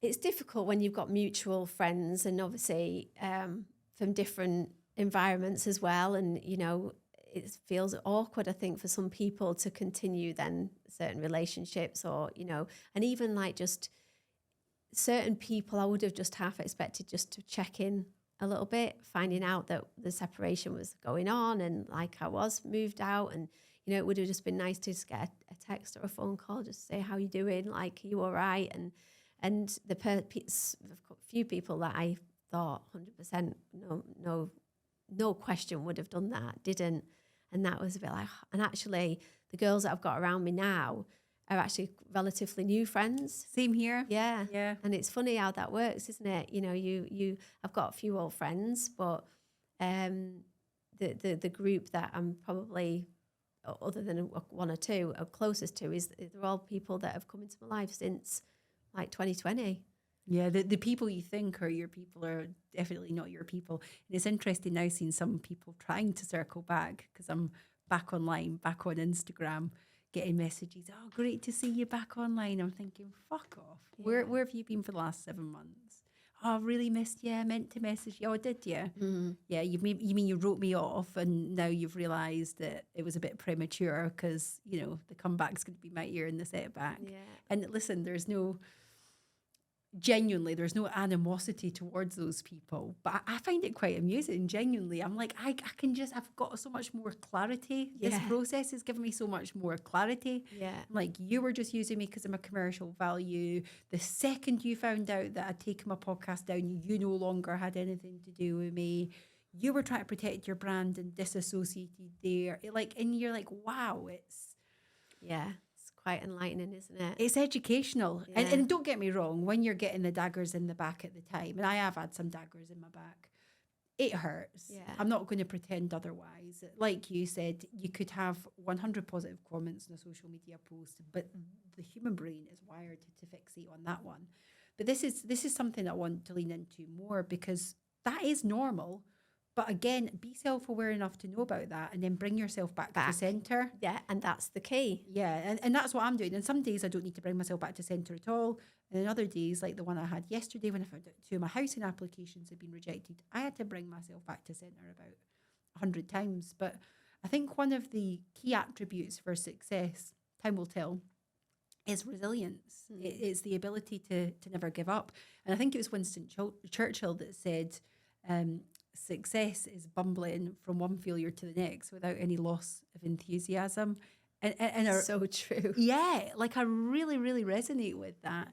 it's difficult when you've got mutual friends, and obviously from different environments as well. And, you know, it feels awkward, I think, for some people to continue then certain relationships, or, you know, and even like just certain people I would have just half expected just to check in a little bit, finding out that the separation was going on, and like I was moved out, and, you know, it would have just been nice to just get a text or a phone call, just say, how you doing? Like, are you all right? And the few people that I thought 100% no question would have done that, didn't. And that was a bit like, and actually the girls that I've got around me now are actually relatively new friends. Same here. Yeah. And it's funny how that works, isn't it? You know, I've got a few old friends, but the group that I'm probably, other than one or two, are closest to is they're all people that have come into my life since like 2020. Yeah, the people you think are your people are definitely not your people. And it's interesting now seeing some people trying to circle back, because I'm back online, back on Instagram, getting messages, oh, great to see you back online. I'm thinking, fuck off. Yeah. Where have you been for the last 7 months? Oh, really missed you. I meant to message you. Oh, did you? Mm-hmm. Yeah, you mean you wrote me off, and now you've realised that it was a bit premature, because, you know, the comeback's going to be mightier in the setback. Yeah. And listen, there's no animosity towards those people, but I find it quite amusing. Genuinely, I'm like, I've got so much more clarity. This process has given me so much more clarity. Like, you were just using me because I'm a commercial value. The second you found out that I'd taken my podcast down, you no longer had anything to do with me. You were trying to protect your brand and disassociated there, and you're like, wow, it's quite enlightening, isn't it? It's educational. Yeah. And don't get me wrong, when you're getting the daggers in the back at the time, and I have had some daggers in my back, it hurts. Yeah. I'm not going to pretend otherwise. Like you said, you could have 100 positive comments in a social media post, but the human brain is wired to fixate on that one. But this is something I want to lean into more, because that is normal. But again, be self-aware enough to know about that, and then bring yourself back to center. Yeah, and that's the key. Yeah, and that's what I'm doing. And some days I don't need to bring myself back to centre at all. And then other days, like the one I had yesterday when I found out 2 of my housing applications had been rejected, I had to bring myself back to centre about 100 times. But I think one of the key attributes for success, time will tell, is resilience. It's the ability to never give up. And I think it was Winston Churchill that said, success is bumbling from one failure to the next without any loss of enthusiasm. And So true. yeah, like I really, really resonate with that.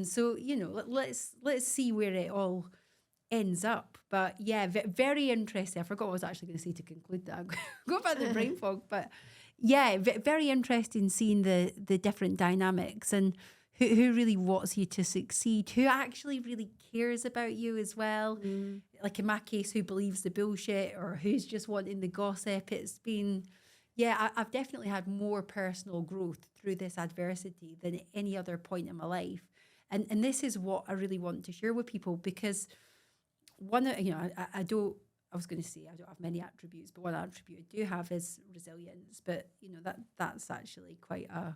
So, you know, let's see where it all ends up. But yeah, very interesting. I forgot what I was actually going to say to conclude that. Go about the brain fog. But yeah, very interesting seeing the different dynamics and who really wants you to succeed, who actually really cares about you as well. Like in my case, who believes the bullshit or who's just wanting the gossip. It's been, yeah, I've definitely had more personal growth through this adversity than at any other point in my life. And this is what I really want to share with people, because one, you know, I don't have many attributes, but one attribute I do have is resilience. But, you know, that's actually quite a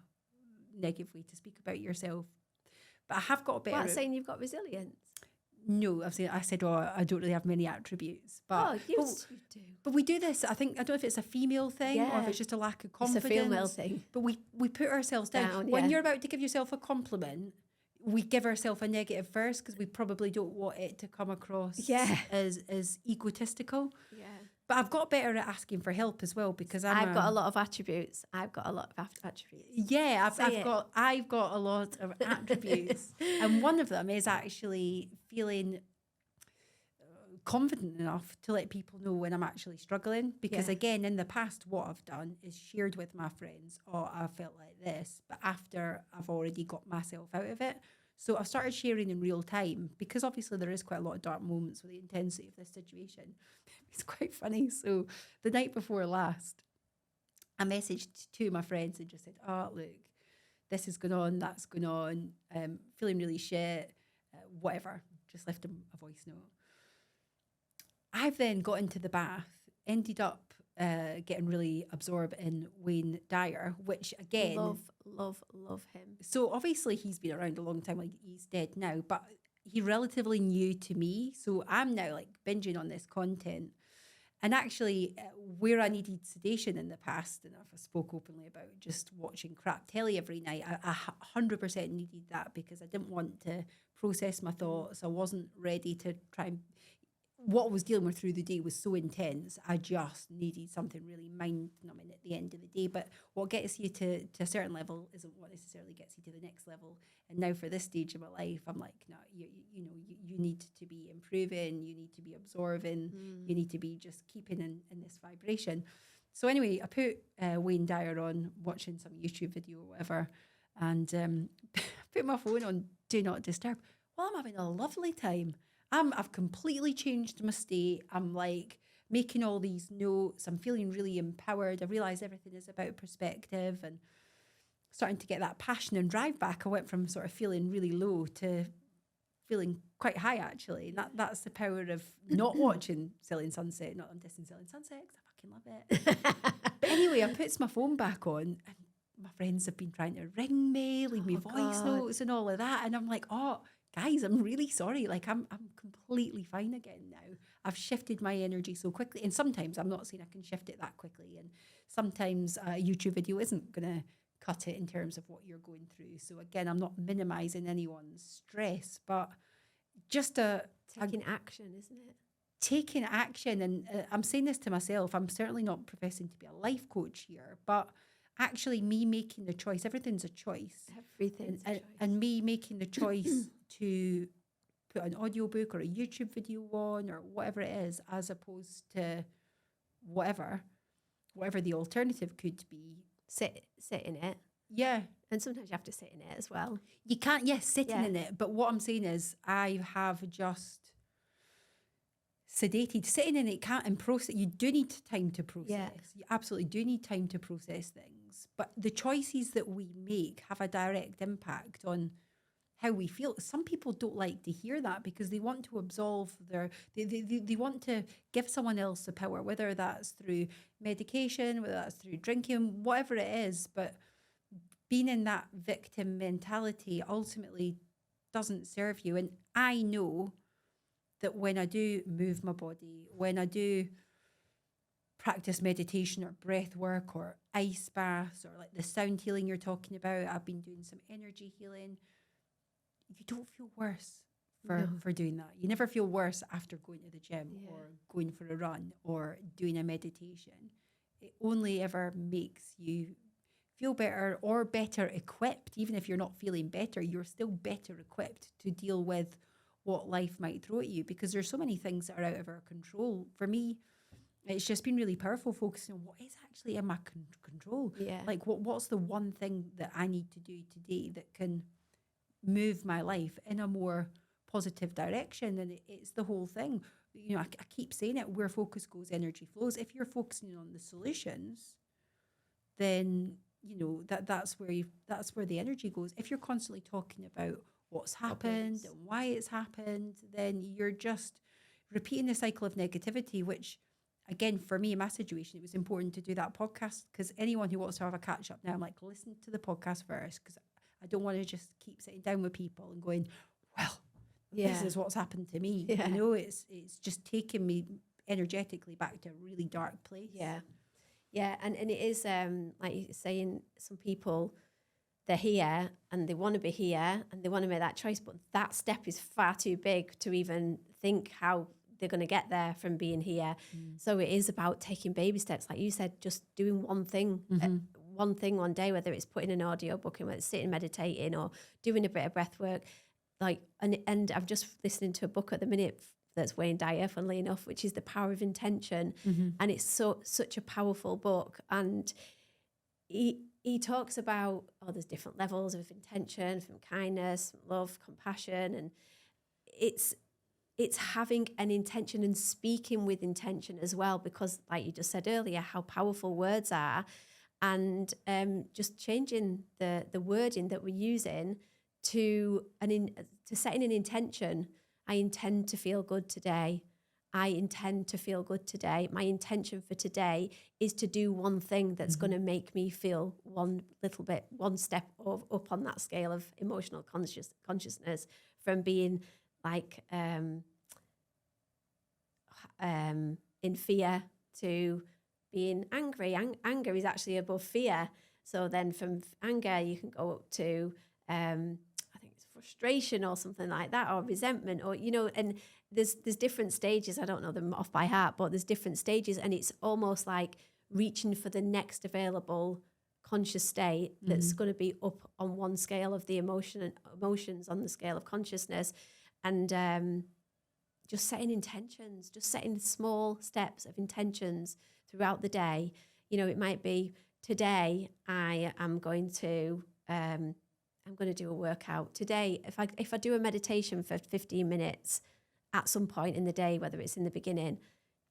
negative way to speak about yourself. But I have got a better... What, saying you've got resilience? No, I said, I don't really have many attributes. But, you do. But we do this, I don't know if it's a female thing or if it's just a lack of confidence. It's a female thing. But we put ourselves down. When you're about to give yourself a compliment, we give ourselves a negative first, because we probably don't want it to come across as egotistical. Yeah. But I've got better at asking for help as well, because I've got a lot of attributes. I've got a lot of attributes. Yeah, I've got a lot of attributes, and one of them is actually feeling confident enough to let people know when I'm actually struggling. Because again, in the past, what I've done is shared with my friends, oh, I felt like this, but after I've already got myself out of it. So I've started sharing in real time, because obviously there is quite a lot of dark moments with the intensity of this situation. It's quite funny. So the night before last, I messaged 2 of my friends and just said, oh, look, this is going on, that's going on, feeling really shit, whatever. Just left them a voice note. I've then got into the bath, ended up getting really absorbed in Wayne Dyer, which again... Love him. So obviously he's been around a long time, like he's dead now, but he relatively new to me. So I'm now like binging on this content. And actually, where I needed sedation in the past, and I've spoke openly about just watching crap telly every night, I 100% needed that, because I didn't want to process my thoughts. I wasn't ready to try and... What I was dealing with through the day was so intense. I just needed something really mind-numbing at the end of the day. But what gets you to a certain level isn't what necessarily gets you to the next level. And now for this stage of my life, I'm like, no, you need to be improving. You need to be absorbing. You need to be just keeping in this vibration. So anyway, I put Wayne Dyer on, watching some YouTube video or whatever, and put my phone on Do Not Disturb. Well, I'm having a lovely time. I've completely changed my state. I'm like making all these notes. I'm feeling really empowered. I realise everything is about perspective and starting to get that passion and drive back. I went from sort of feeling really low to feeling quite high, actually. And that's the power of not watching Selling Sunset, not on dissing Selling Sunset, because I fucking love it. But anyway, I puts my phone back on, and my friends have been trying to ring me, leave me voice notes and all of that. And I'm like, oh, guys, I'm really sorry. Like, I'm completely fine again now. I've shifted my energy so quickly. And sometimes I'm not saying I can shift it that quickly. And sometimes a YouTube video isn't going to cut it in terms of what you're going through. So again, I'm not minimizing anyone's stress, but just taking action, isn't it? Taking action. And I'm saying this to myself. I'm certainly not professing to be a life coach here, but actually me making the choice, everything's a choice. Everything's a choice. And me making the choice to put an audiobook or a YouTube video on or whatever it is, as opposed to whatever the alternative could be. Sit in it. Yeah. And sometimes you have to sit in it as well. You can't, yes, sitting Yeah. in it. But what I'm saying is I have just sedated. Sitting in it can't, and process. You do need time to process. Yeah. You absolutely do need time to process things. But the choices that we make have a direct impact on how we feel. Some people don't like to hear that because they want to absolve they want to give someone else the power, whether that's through medication, whether that's through drinking, whatever it is. But being in that victim mentality ultimately doesn't serve you. And I know that when I do move my body, when I do practice meditation or breath work or ice baths or like the sound healing you're talking about, I've been doing some energy healing, you don't feel worse for doing that. You never feel worse after going to the gym or going for a run or doing a meditation. It only ever makes you feel better or better equipped. Even if you're not feeling better, you're still better equipped to deal with what life might throw at you, because there's so many things that are out of our control. For me, it's just been really powerful focusing on what is actually in my control. Yeah. Like what's the one thing that I need to do today that can move my life in a more positive direction. And it's the whole thing. You know, I keep saying it, where focus goes, energy flows. If you're focusing on the solutions, then you know that's where the energy goes. If you're constantly talking about what's happened and why it's happened, then you're just repeating the cycle of negativity, which again, for me in my situation, it was important to do that podcast, because anyone who wants to have a catch up now, I'm like, listen to the podcast first, because I don't want to just keep sitting down with people and going, well, this is what's happened to me. Yeah. You know, it's just taking me energetically back to a really dark place. Yeah. Yeah. And it is, like you're saying, some people, they're here and they want to be here and they want to make that choice, but that step is far too big to even think how they're going to get there from being here. So it is about taking baby steps. Like you said, just doing one thing, one day, whether it's putting an audio book in, whether it's sitting meditating or doing a bit of breath work. Like, and I'm just listening to a book at the minute that's Wayne Dyer, funnily enough, which is The Power of Intention. And it's such a powerful book. And he talks about, there's different levels of intention, from kindness, love, compassion. And it's having an intention and speaking with intention as well, because like you just said earlier, how powerful words are, and just changing the wording that we're using to setting an intention. I intend to feel good today. I intend to feel good today. My intention for today is to do one thing that's going to make me feel one step up on that scale of emotional consciousness, from being like in fear to being angry. Anger is actually above fear. So then from anger, you can go up to, I think it's frustration or something like that, or resentment, or, you know, and there's different stages. I don't know them off by heart, but there's different stages. And it's almost like reaching for the next available conscious state that's going to be up on one scale of the emotions on the scale of consciousness. And just setting intentions, just setting small steps of intentions throughout the day. You know, it might be, today I am going to do a workout. Today, if I do a meditation for 15 minutes at some point in the day, whether it's in the beginning,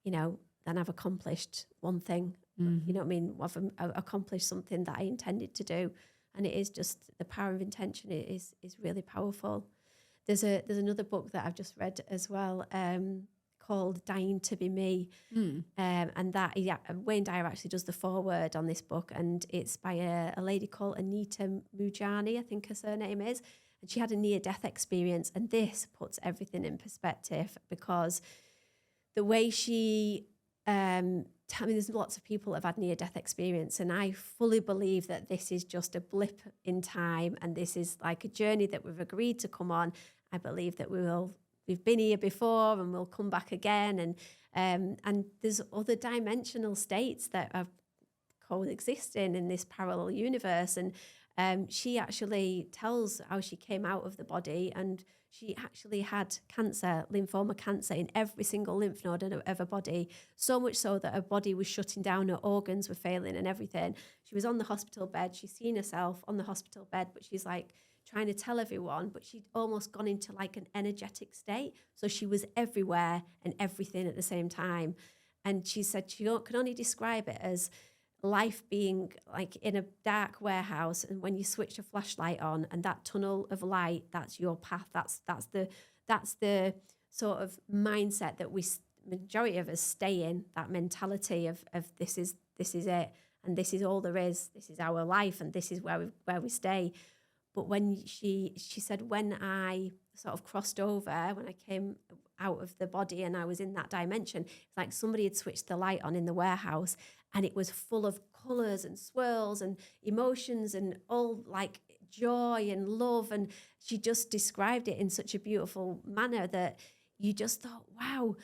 you know, then I've accomplished one thing. You know what I mean? I've accomplished something that I intended to do. And it is just the power of intention is really powerful. There's another book that I've just read as well, called Dying to Be Me. And that, Wayne Dyer actually does the foreword on this book, and it's by a lady called Anita Mujani, I think her surname is. And she had a near-death experience, and this puts everything in perspective, because the way she, there's lots of people that have had near-death experience, and I fully believe that this is just a blip in time, and this is like a journey that we've agreed to come on. I believe that we've been here before and we'll come back again, and there's other dimensional states that are coexisting in this parallel universe, and She actually tells how she came out of the body, and she actually had cancer, lymphoma cancer, in every single lymph node of her body, so much so that her body was shutting down, her organs were failing and everything. She was on the hospital bed. She's seen herself on the hospital bed, but she's like trying to tell everyone, but she'd almost gone into like an energetic state. So she was everywhere and everything at the same time. And she said she could only describe it as life being like in a dark warehouse, and when you switch a flashlight on and that tunnel of light, that's your path. That's the sort of mindset that majority of us stay in, that mentality of this is it, and this is all there is, this is our life, and this is where we stay. But when she said, when I sort of crossed over, when I came out of the body and I was in that dimension, it's like somebody had switched the light on in the warehouse, and it was full of colours and swirls and emotions and all like joy and love. And she just described it in such a beautiful manner that you just thought, wow,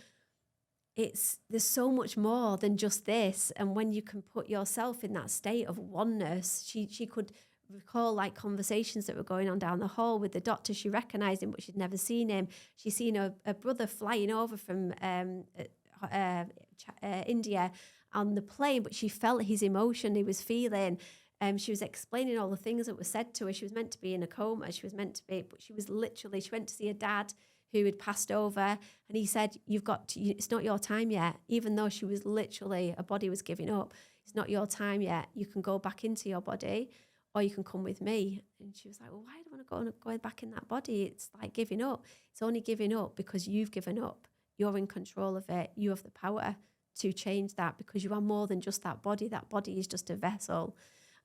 there's so much more than just this. And when you can put yourself in that state of oneness, she could recall like conversations that were going on down the hall with the doctor. She recognised him, but she'd never seen him. She'd seen her brother flying over from India on the plane, but she felt his emotion he was feeling. She was explaining all the things that were said to her. She was meant to be in a coma. She was meant to be, but she went to see her dad who had passed over, and he said, it's not your time yet. Even though she was literally, her body was giving up. It's not your time yet. You can go back into your body, or you can come with me. And she was like, well, why do I want to go back in that body? It's like giving up. It's only giving up because you've given up. You're in control of it. You have the power to change that, because you are more than just that body. That body is just a vessel.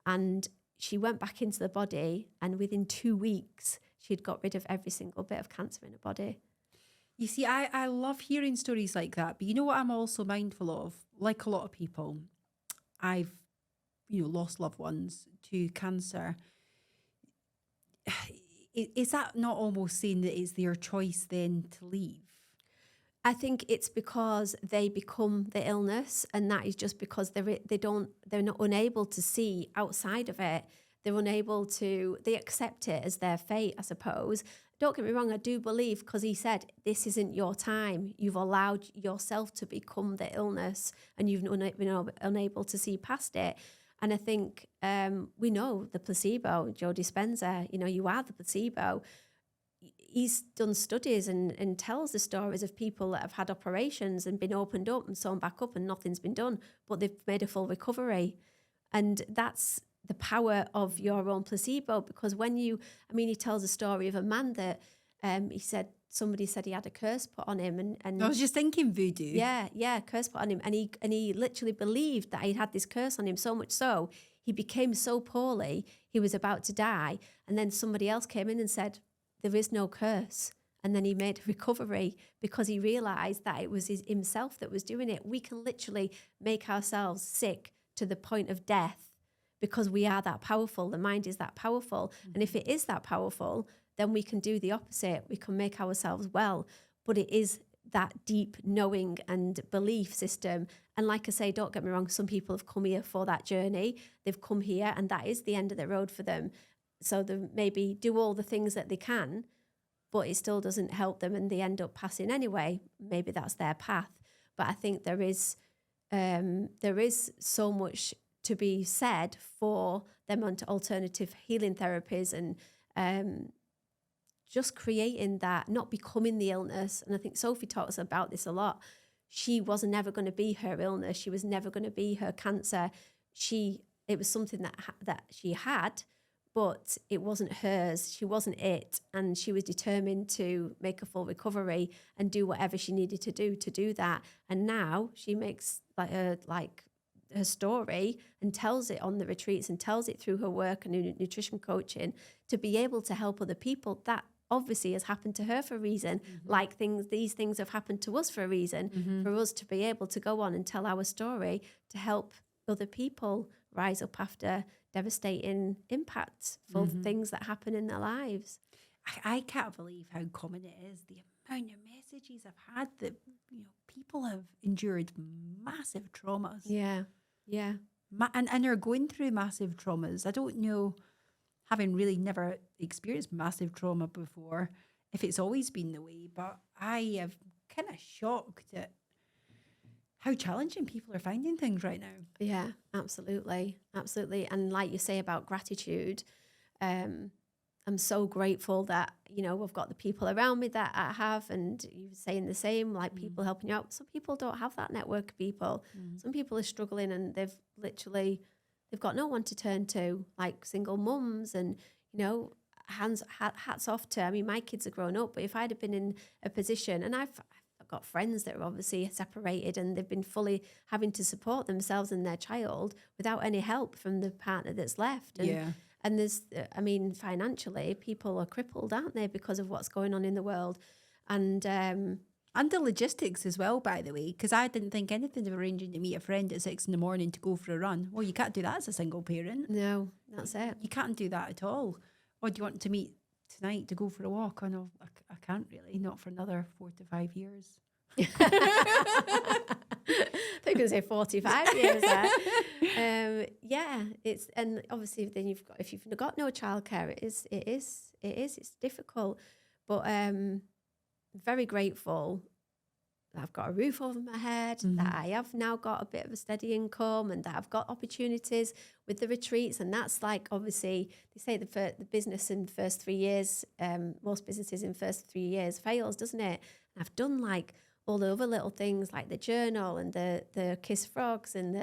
And she went back into the body, and within 2 weeks, she'd got rid of every single bit of cancer in her body. You see, I love hearing stories like that. But you know what I'm also mindful of? Like a lot of people, I've lost loved ones to cancer. Is that not almost saying that it's their choice then to leave? I think it's because they become the illness, and that is just because they're not unable to see outside of it. They accept it as their fate, I suppose. Don't get me wrong, I do believe, because he said, this isn't your time. You've allowed yourself to become the illness, and you've been unable to see past it. And I think we know the placebo, Joe Dispenza, you are the placebo. He's done studies and tells the stories of people that have had operations and been opened up and sewn back up and nothing's been done, but they've made a full recovery. And that's the power of your own placebo, because he tells a story of a man that somebody said he had a curse put on him, and I was just thinking voodoo. Yeah, curse put on him, and he literally believed that he had this curse on him, so much so he became so poorly he was about to die, and then somebody else came in and said there is no curse, and then he made a recovery because he realized that it was himself that was doing it. We can literally make ourselves sick to the point of death because we are that powerful. The mind is that powerful. Mm-hmm. And if it is that powerful, then we can do the opposite. We can make ourselves well. But it is that deep knowing and belief system. And like I say, don't get me wrong, some people have come here for that journey. They've come here and that is the end of the road for them. So they maybe do all the things that they can, but it still doesn't help them and they end up passing anyway. Maybe that's their path. But I think there is so much to be said for them on alternative healing therapies and just creating that, not becoming the illness. And I think Sophie talks about this a lot. She wasn't never going to be her illness. She was never going to be her cancer. It was something that she had, but it wasn't hers. She wasn't it. And she was determined to make a full recovery and do whatever she needed to do that. And now she makes her story and tells it on the retreats and tells it through her work and nutrition coaching to be able to help other people. That obviously has happened to her for a reason. Mm-hmm. These things have happened to us for a reason, mm-hmm. for us to be able to go on and tell our story to help other people rise up after devastating impacts for mm-hmm. things that happen in their lives. I can't believe how common it is, the amount of messages I've had that people have endured massive traumas. Yeah. And are going through massive traumas. I don't know having really never experienced massive trauma before, if it's always been the way. But I am kind of shocked at how challenging people are finding things right now. Yeah, absolutely. Absolutely. And like you say about gratitude, I'm so grateful that, you know, we've got the people around me that I have, and you're saying the same, like people helping you out. Some people don't have that network of people. Some people are struggling and they've got no one to turn to, like single mums, and, you know, hats off to, I mean, my kids are grown up, but if I'd have been in a position, and I've got friends that are obviously separated and they've been fully having to support themselves and their child without any help from the partner that's left. And there's, I mean, financially, people are crippled, aren't they, because of what's going on in the world. And the logistics as well, by the way, because I didn't think anything of arranging to meet a friend at 6 a.m. to go for a run. Well, you can't do that as a single parent. no, that's it. You can't do that at all. Or do you want to meet tonight to go for a walk? Oh, no, I can't really, not for another 4 to 5 years. I think I was going to say 45 years there. Yeah, and obviously then if you've got no childcare, it's difficult. But very grateful that I've got a roof over my head, that I have now got a bit of a steady income, and that I've got opportunities with the retreats. And that's like, obviously, they say the business in the first 3 years, most businesses in first 3 years fails, doesn't it? And I've done like all the other little things like the journal and the Kiss Frogs and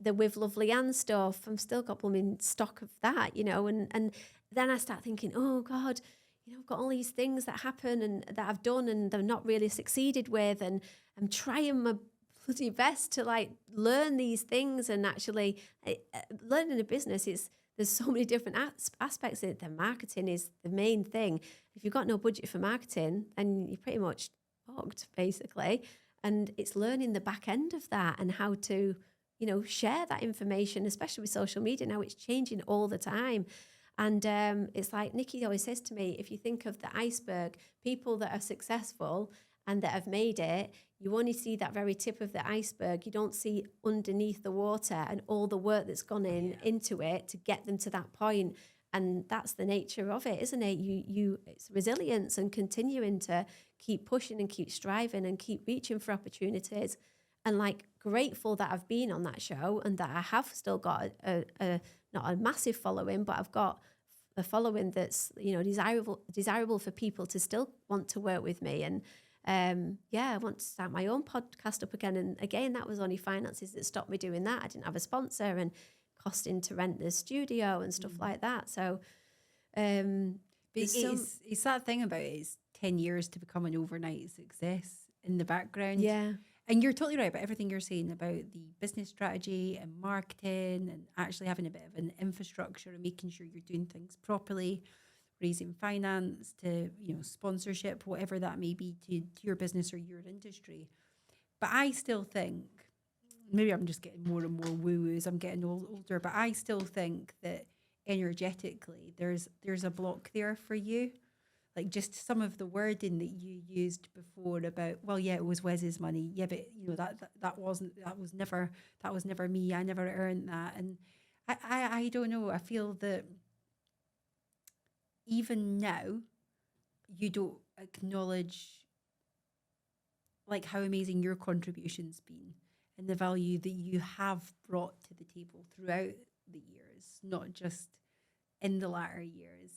the With Lovely Ann stuff. I've still got blooming stock of that, you know, and then I start thinking, oh God, you know, I've got all these things that happen and that I've done and they're not really succeeded with, and I'm trying my bloody best to like learn these things. And actually learning a business there's so many different aspects of it. The marketing is the main thing. If you've got no budget for marketing, then you're pretty much booked, basically. And it's learning the back end of that and how to, you know, share that information, especially with social media now. It's changing all the time. And it's like Nikki always says to me, if you think of the iceberg, people that are successful and that have made it, you only see that very tip of the iceberg. You don't see underneath the water and all the work that's gone into it to get them to that point. And that's the nature of it, isn't it? It's resilience and continuing to keep pushing and keep striving and keep reaching for opportunities. And like grateful that I've been on that show and that I have still got a not a massive following, but I've got a following that's, you know, desirable for people to still want to work with me. And I want to start my own podcast up again. And again, that was only finances that stopped me doing that. I didn't have a sponsor and costing to rent the studio and stuff like that. So it's that thing about it's 10 years to become an overnight success in the background. Yeah. And you're totally right about everything you're saying about the business strategy and marketing and actually having a bit of an infrastructure and making sure you're doing things properly, raising finance to, you know, sponsorship, whatever that may be to your business or your industry. But I still think, maybe I'm just getting more and more woo-woo as I'm getting older, but I still think that energetically there's a block there for you. Like just some of the wording that you used before about, well, yeah, it was Wes's money. Yeah, but you know, that was never me. I never earned that. And I don't know. I feel that even now you don't acknowledge like how amazing your contribution's been and the value that you have brought to the table throughout the years, not just in the latter years.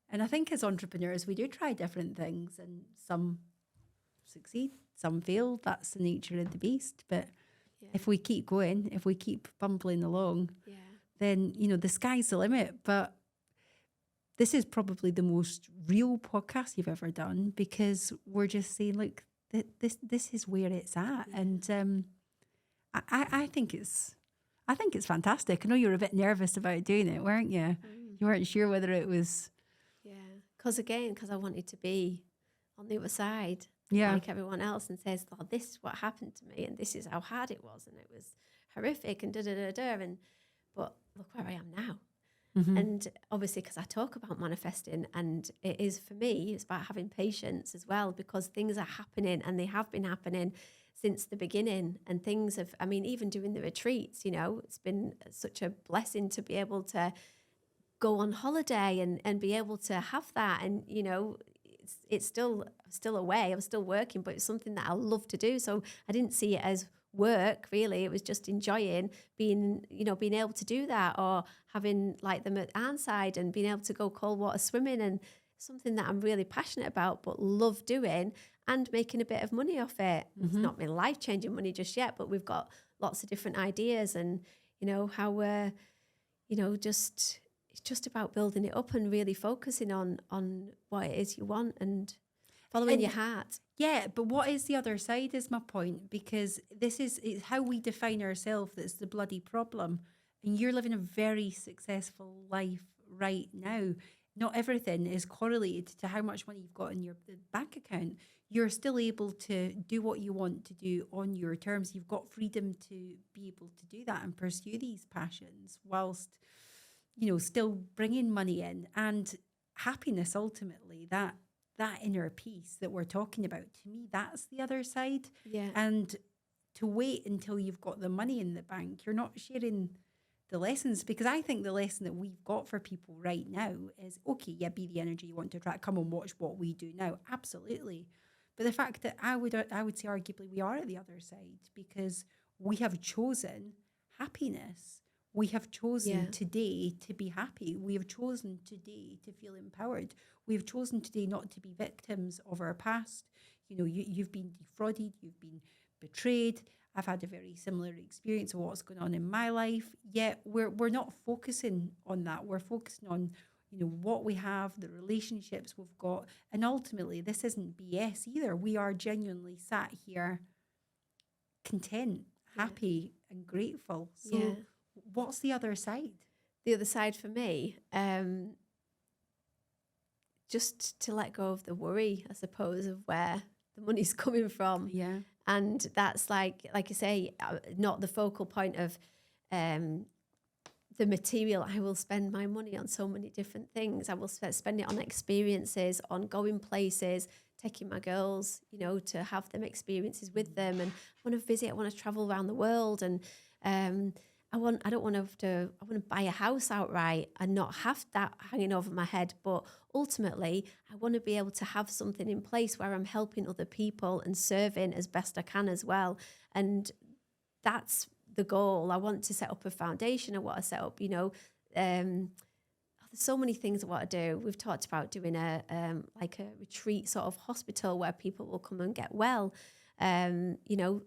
And I think as entrepreneurs, we do try different things and some succeed, some fail. That's the nature of the beast. But if we keep going, if we keep bumbling along, then, you know, the sky's the limit. But this is probably the most real podcast you've ever done because we're just saying, look, this is where it's at. And I think it's fantastic. I know you were a bit nervous about doing it, weren't you? You weren't sure whether it was... Because I wanted to be on the other side, like everyone else, and says, "Oh, this is what happened to me, and this is how hard it was, and it was horrific, and but look where I am now." And obviously, because I talk about manifesting, and it is for me, it's about having patience as well, because things are happening, and they have been happening since the beginning, and things have. I mean, even doing the retreats, you know, it's been such a blessing to be able to go on holiday and be able to have that. And, you know, it's still away. I'm still working, but it's something that I love to do. So I didn't see it as work, really. It was just enjoying being able to do that, or having like them at Arnside and being able to go cold water swimming, and something that I'm really passionate about but love doing, and making a bit of money off it. It's not been life-changing money just yet, but we've got lots of different ideas, and you know how we're, you know, just it's just about building it up and really focusing on what it is you want and following your heart. Yeah, but what is the other side is my point, because it's how we define ourselves that's the bloody problem. And you're living a very successful life right now. Not everything is correlated to how much money you've got in your bank account. You're still able to do what you want to do on your terms. You've got freedom to be able to do that and pursue these passions whilst, you know, still bringing money in and happiness. Ultimately, that inner peace that we're talking about, to me, that's the other side. Yeah. And to wait until you've got the money in the bank, you're not sharing the lessons, because I think the lesson that we've got for people right now is, okay, yeah, be the energy you want to attract, come and watch what we do now, absolutely. But the fact that I would say arguably we are at the other side, because we have chosen happiness. We have chosen today to be happy. We have chosen today to feel empowered. We have chosen today not to be victims of our past. You know, you've been defrauded, you've been betrayed. I've had a very similar experience of what's going on in my life. Yet we're not focusing on that. We're focusing on, you know, what we have, the relationships we've got. And ultimately, this isn't BS either. We are genuinely sat here content, happy and grateful. So what's the other side? The other side for me, just to let go of the worry, I suppose, of where the money's coming from. Yeah. And that's like I say, not the focal point of the material. I will spend my money on so many different things. I will spend it on experiences, on going places, taking my girls, you know, to have them experiences with them. And I want to visit, I want to travel around the world. And I want to buy a house outright and not have that hanging over my head. But ultimately, I want to be able to have something in place where I'm helping other people and serving as best I can as well. And that's the goal. I want to set up a foundation. I want to set up, you know, there's so many things I want to do. We've talked about doing a retreat sort of hospital where people will come and get well, you know,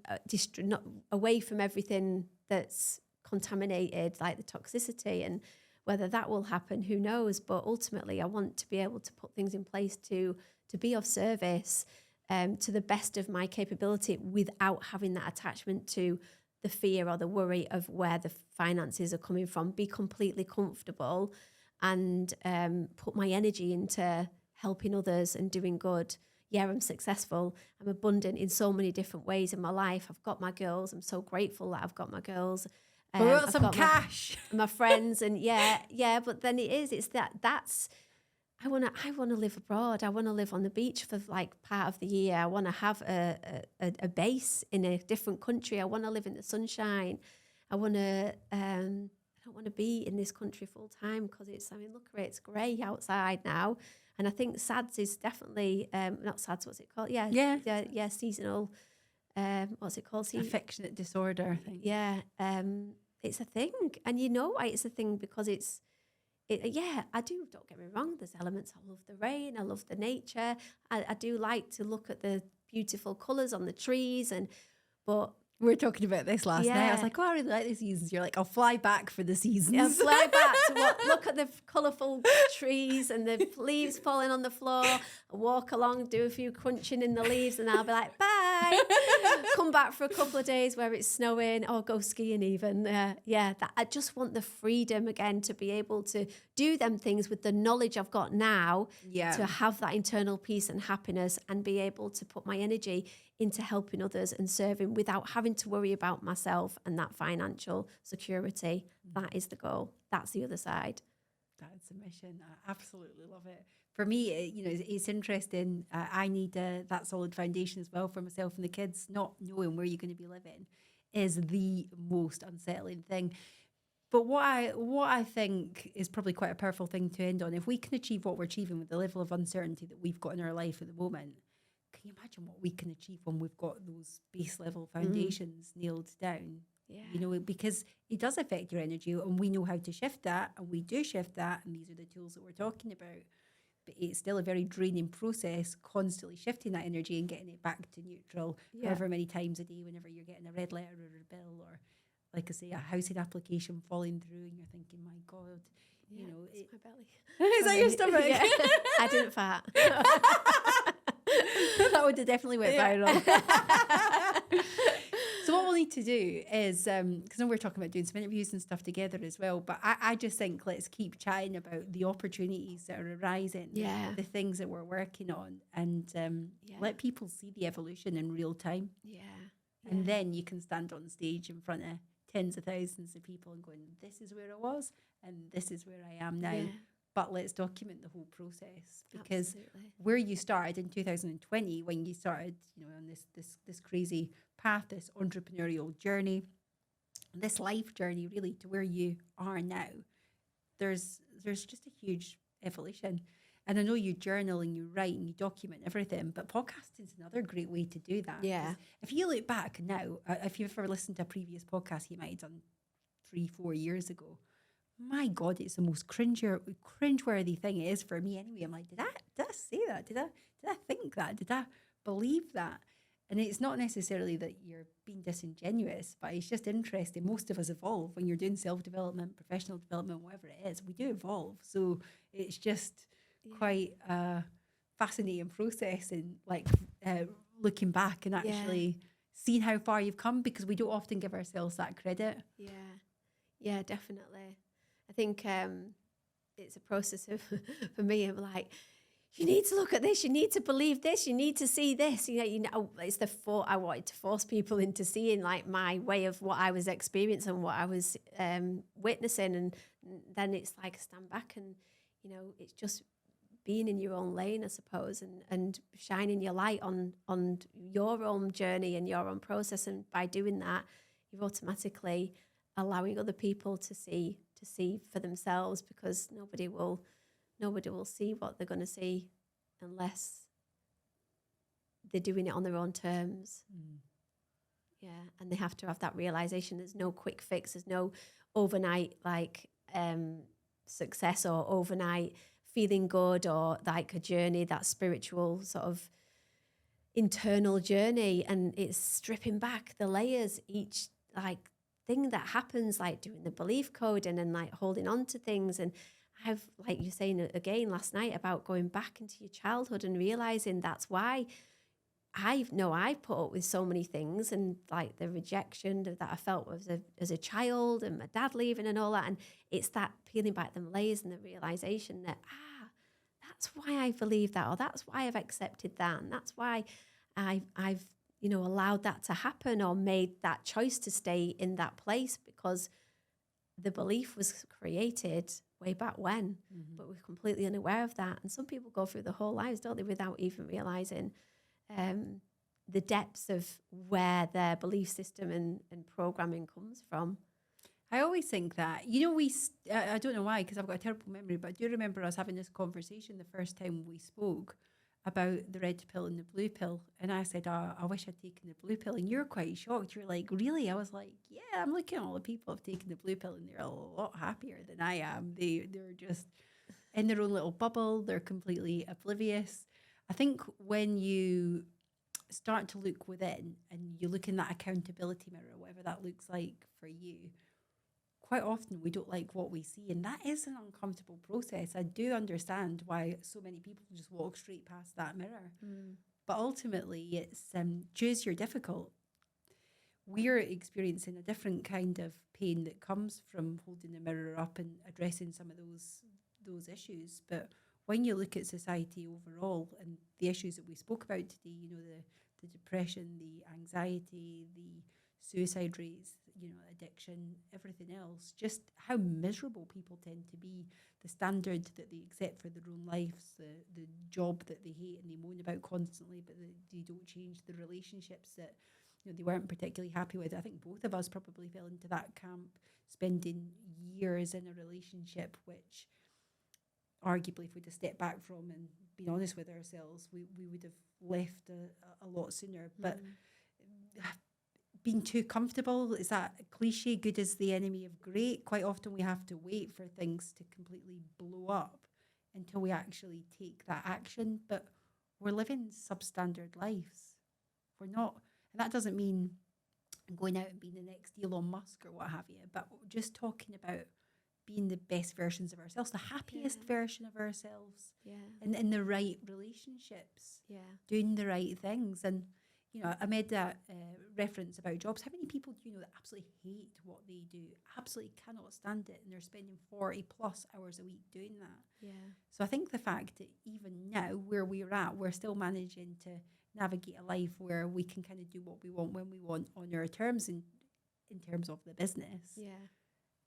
not away from everything that's contaminated, like the toxicity, and whether that will happen, who knows. But ultimately, I want to be able to put things in place to be of service to the best of my capability, without having that attachment to the fear or the worry of where the finances are coming from. Be completely comfortable and put my energy into helping others and doing good. Yeah, I'm successful. I'm abundant in so many different ways in my life. I've got my girls. I'm so grateful that I've got my girls. But we got I've some got cash. my friends, and but then it's that's I want to live abroad. I want to live on the beach for like part of the year. I want to have a base in a different country. I want to live in the sunshine. I want to I don't want to be in this country full time, because look at it, it's grey outside now. And I think SADS is definitely not SADS, what's it called? Yeah, seasonal. What's it called? Affectionate disorder, I think. Yeah, it's a thing, and you know why it's a thing, because I do. Don't get me wrong. There's elements. I love the rain. I love the nature. I do like to look at the beautiful colours on the trees, but. We were talking about this last night. I was like, oh, I really like the seasons. You're like, I'll fly back for the seasons. Yeah, fly back to look at the colourful trees and the leaves falling on the floor, walk along, do a few crunching in the leaves, and I'll be like, bye. Come back for a couple of days where it's snowing, or go skiing even. I just want the freedom again to be able to do them things with the knowledge I've got now, to have that internal peace and happiness, and be able to put my energy into helping others and serving without having to worry about myself and that financial security. That is the goal. That's the other side. That's the mission. I absolutely love it. For me, it's interesting. I need that solid foundation as well for myself and the kids. Not knowing where you're going to be living is the most unsettling thing. But what I think is probably quite a powerful thing to end on, if we can achieve what we're achieving with the level of uncertainty that we've got in our life at the moment, can you imagine what we can achieve when we've got those base level foundations nailed down? Yeah. You know, because it does affect your energy, and we know how to shift that, and we do shift that, and these are the tools that we're talking about. But it's still a very draining process, constantly shifting that energy and getting it back to neutral, Yeah. however many times a day, whenever you're getting a red letter or a bill, or like I say, a housing application falling through, and you're thinking, my God, Yeah, you know, it's my belly. is that your stomach? Yeah. I didn't fart. That would have definitely went viral. So what we'll need to do is, because we're talking about doing some interviews and stuff together as well, but I just think let's keep chatting about the opportunities that are arising, Yeah. the things that we're working on, and let people see the evolution in real time. Yeah. And then you can stand on stage in front of tens of thousands of people and going, this is where I was and this is where I am now. Yeah. But let's document the whole process, because Absolutely. where you started in 2020, when you started, you know, on this crazy path, this entrepreneurial journey, this life journey, really, to where you are now, there's just a huge evolution. And I know you journal and you write and you document everything, but podcasting is another great way to do that. Yeah. 'Cause if you look back now, if you've ever listened to a previous podcast you might have done 3-4 years ago, my God, it's the most cringeworthy thing it is for me anyway. I'm like, did I say that? Did I think that? Did I believe that? And it's not necessarily that you're being disingenuous, but it's just interesting. Most of us evolve when you're doing self-development, professional development, whatever it is. We do evolve. So it's just quite a fascinating process, and like looking back and actually seeing how far you've come, because we don't often give ourselves that credit. Yeah, definitely. I think it's a process of, for me, I'm like, you need to look at this, you need to believe this, you need to see this. You know, it's I wanted to force people into seeing like my way of what I was experiencing, what I was witnessing, and then it's like stand back and, you know, it's just being in your own lane, I suppose, and shining your light on your own journey and your own process. And by doing that, you're automatically allowing other people to see for themselves, because nobody will see what they're going to see unless they're doing it on their own terms. Yeah, and they have to have that realization. There's no quick fix. There's no overnight like success or overnight feeling good, or like a journey, that spiritual sort of internal journey. And it's stripping back the layers, each like thing that happens, like doing the belief coding and like holding on to things. And I've, like you're saying again last night, about going back into your childhood and realizing that's why I've put up with so many things, and like the rejection that I felt as a child, and my dad leaving and all that. And it's that peeling back them layers and the realization that, that's why I believe that, or that's why I've accepted that. And that's why I've you know, allowed that to happen, or made that choice to stay in that place, because the belief was created way back when, but we're completely unaware of that. And some people go through the whole lives, don't they, without even realizing the depths of where their belief system and programming comes from. I always think that, you know, I don't know why, because I've got a terrible memory, but I do remember us having this conversation the first time we spoke about the red pill and the blue pill. And I said, I wish I'd taken the blue pill. And you're quite shocked. You're like, really? I was like, yeah, I'm looking at all the people who've taken the blue pill and they're a lot happier than I am. They're just in their own little bubble. They're completely oblivious. I think when you start to look within and you look in that accountability mirror, whatever that looks like for you, quite often we don't like what we see, and that is an uncomfortable process. I do understand why so many people just walk straight past that mirror. But ultimately it's choose your difficult. We're experiencing a different kind of pain that comes from holding the mirror up and addressing some of those issues. But when you look at society overall and the issues that we spoke about today, you know, the depression, the anxiety, the suicide rates, you know, addiction, everything else, just how miserable people tend to be, the standard that they accept for their own lives, the job that they hate and they moan about constantly, but they don't change, the relationships that, they weren't particularly happy with. I think both of us probably fell into that camp, spending years in a relationship, which arguably if we'd have stepped back from and been honest with ourselves, we would have left a lot sooner. But being too comfortable, is that a cliche? Good is the enemy of great. Quite often we have to wait for things to completely blow up until we actually take that action. But we're living substandard lives. We're not, and that doesn't mean going out and being the next Elon Musk or what have you, but we're just talking about being the best versions of ourselves, the happiest version of ourselves, and in the right relationships, doing the right things. And I made that reference about jobs. How many people do you know that absolutely hate what they do, absolutely cannot stand it, and they're spending 40 plus hours a week doing that? So I think the fact that even now, where we're at, we're still managing to navigate a life where we can kind of do what we want when we want on our terms, in terms of the business,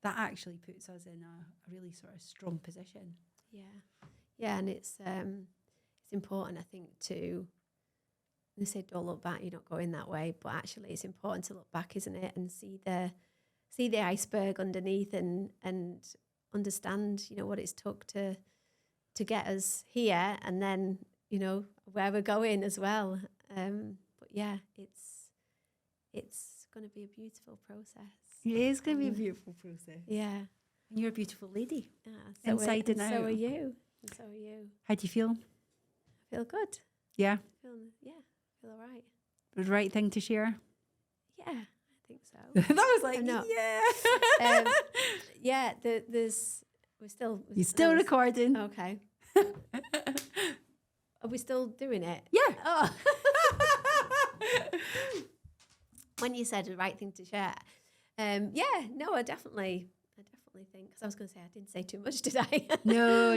that actually puts us in a really sort of strong position. And it's important, I think, to, they say don't look back, you're not going that way, but actually it's important to look back, isn't it, and see the iceberg underneath, and understand what it's took to get us here, and then where we're going as well. But it's going to be a beautiful process. It is going to be a beautiful process. And you're a beautiful lady, so inside and out. So are you. And so are you. How do you feel? I feel good. Yeah. Feel all right. The right thing to share? Yeah, I think so. That was like, we're still... You're still recording. Okay. Are we still doing it? Yeah. Oh. When you said the right thing to share, I definitely think, because I was going to say I didn't say too much, did I? No.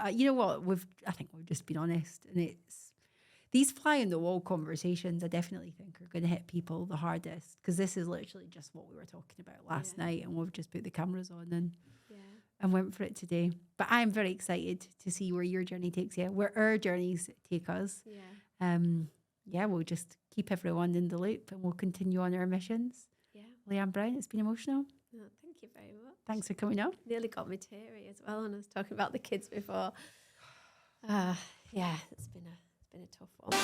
You know what? I think we've just been honest, and it's these fly on the wall conversations. I definitely think are going to hit people the hardest, because this is literally just what we were talking about last night, and we've just put the cameras on and went for it today. But I'm very excited to see where your journey takes you, where our journeys take us. We'll just keep everyone in the loop, and we'll continue on our missions. Leanne Brown, it's been emotional. Oh, thank you very much. Thanks for coming up. Nearly got me teary as well, and I was talking about the kids before. It's been a tough one.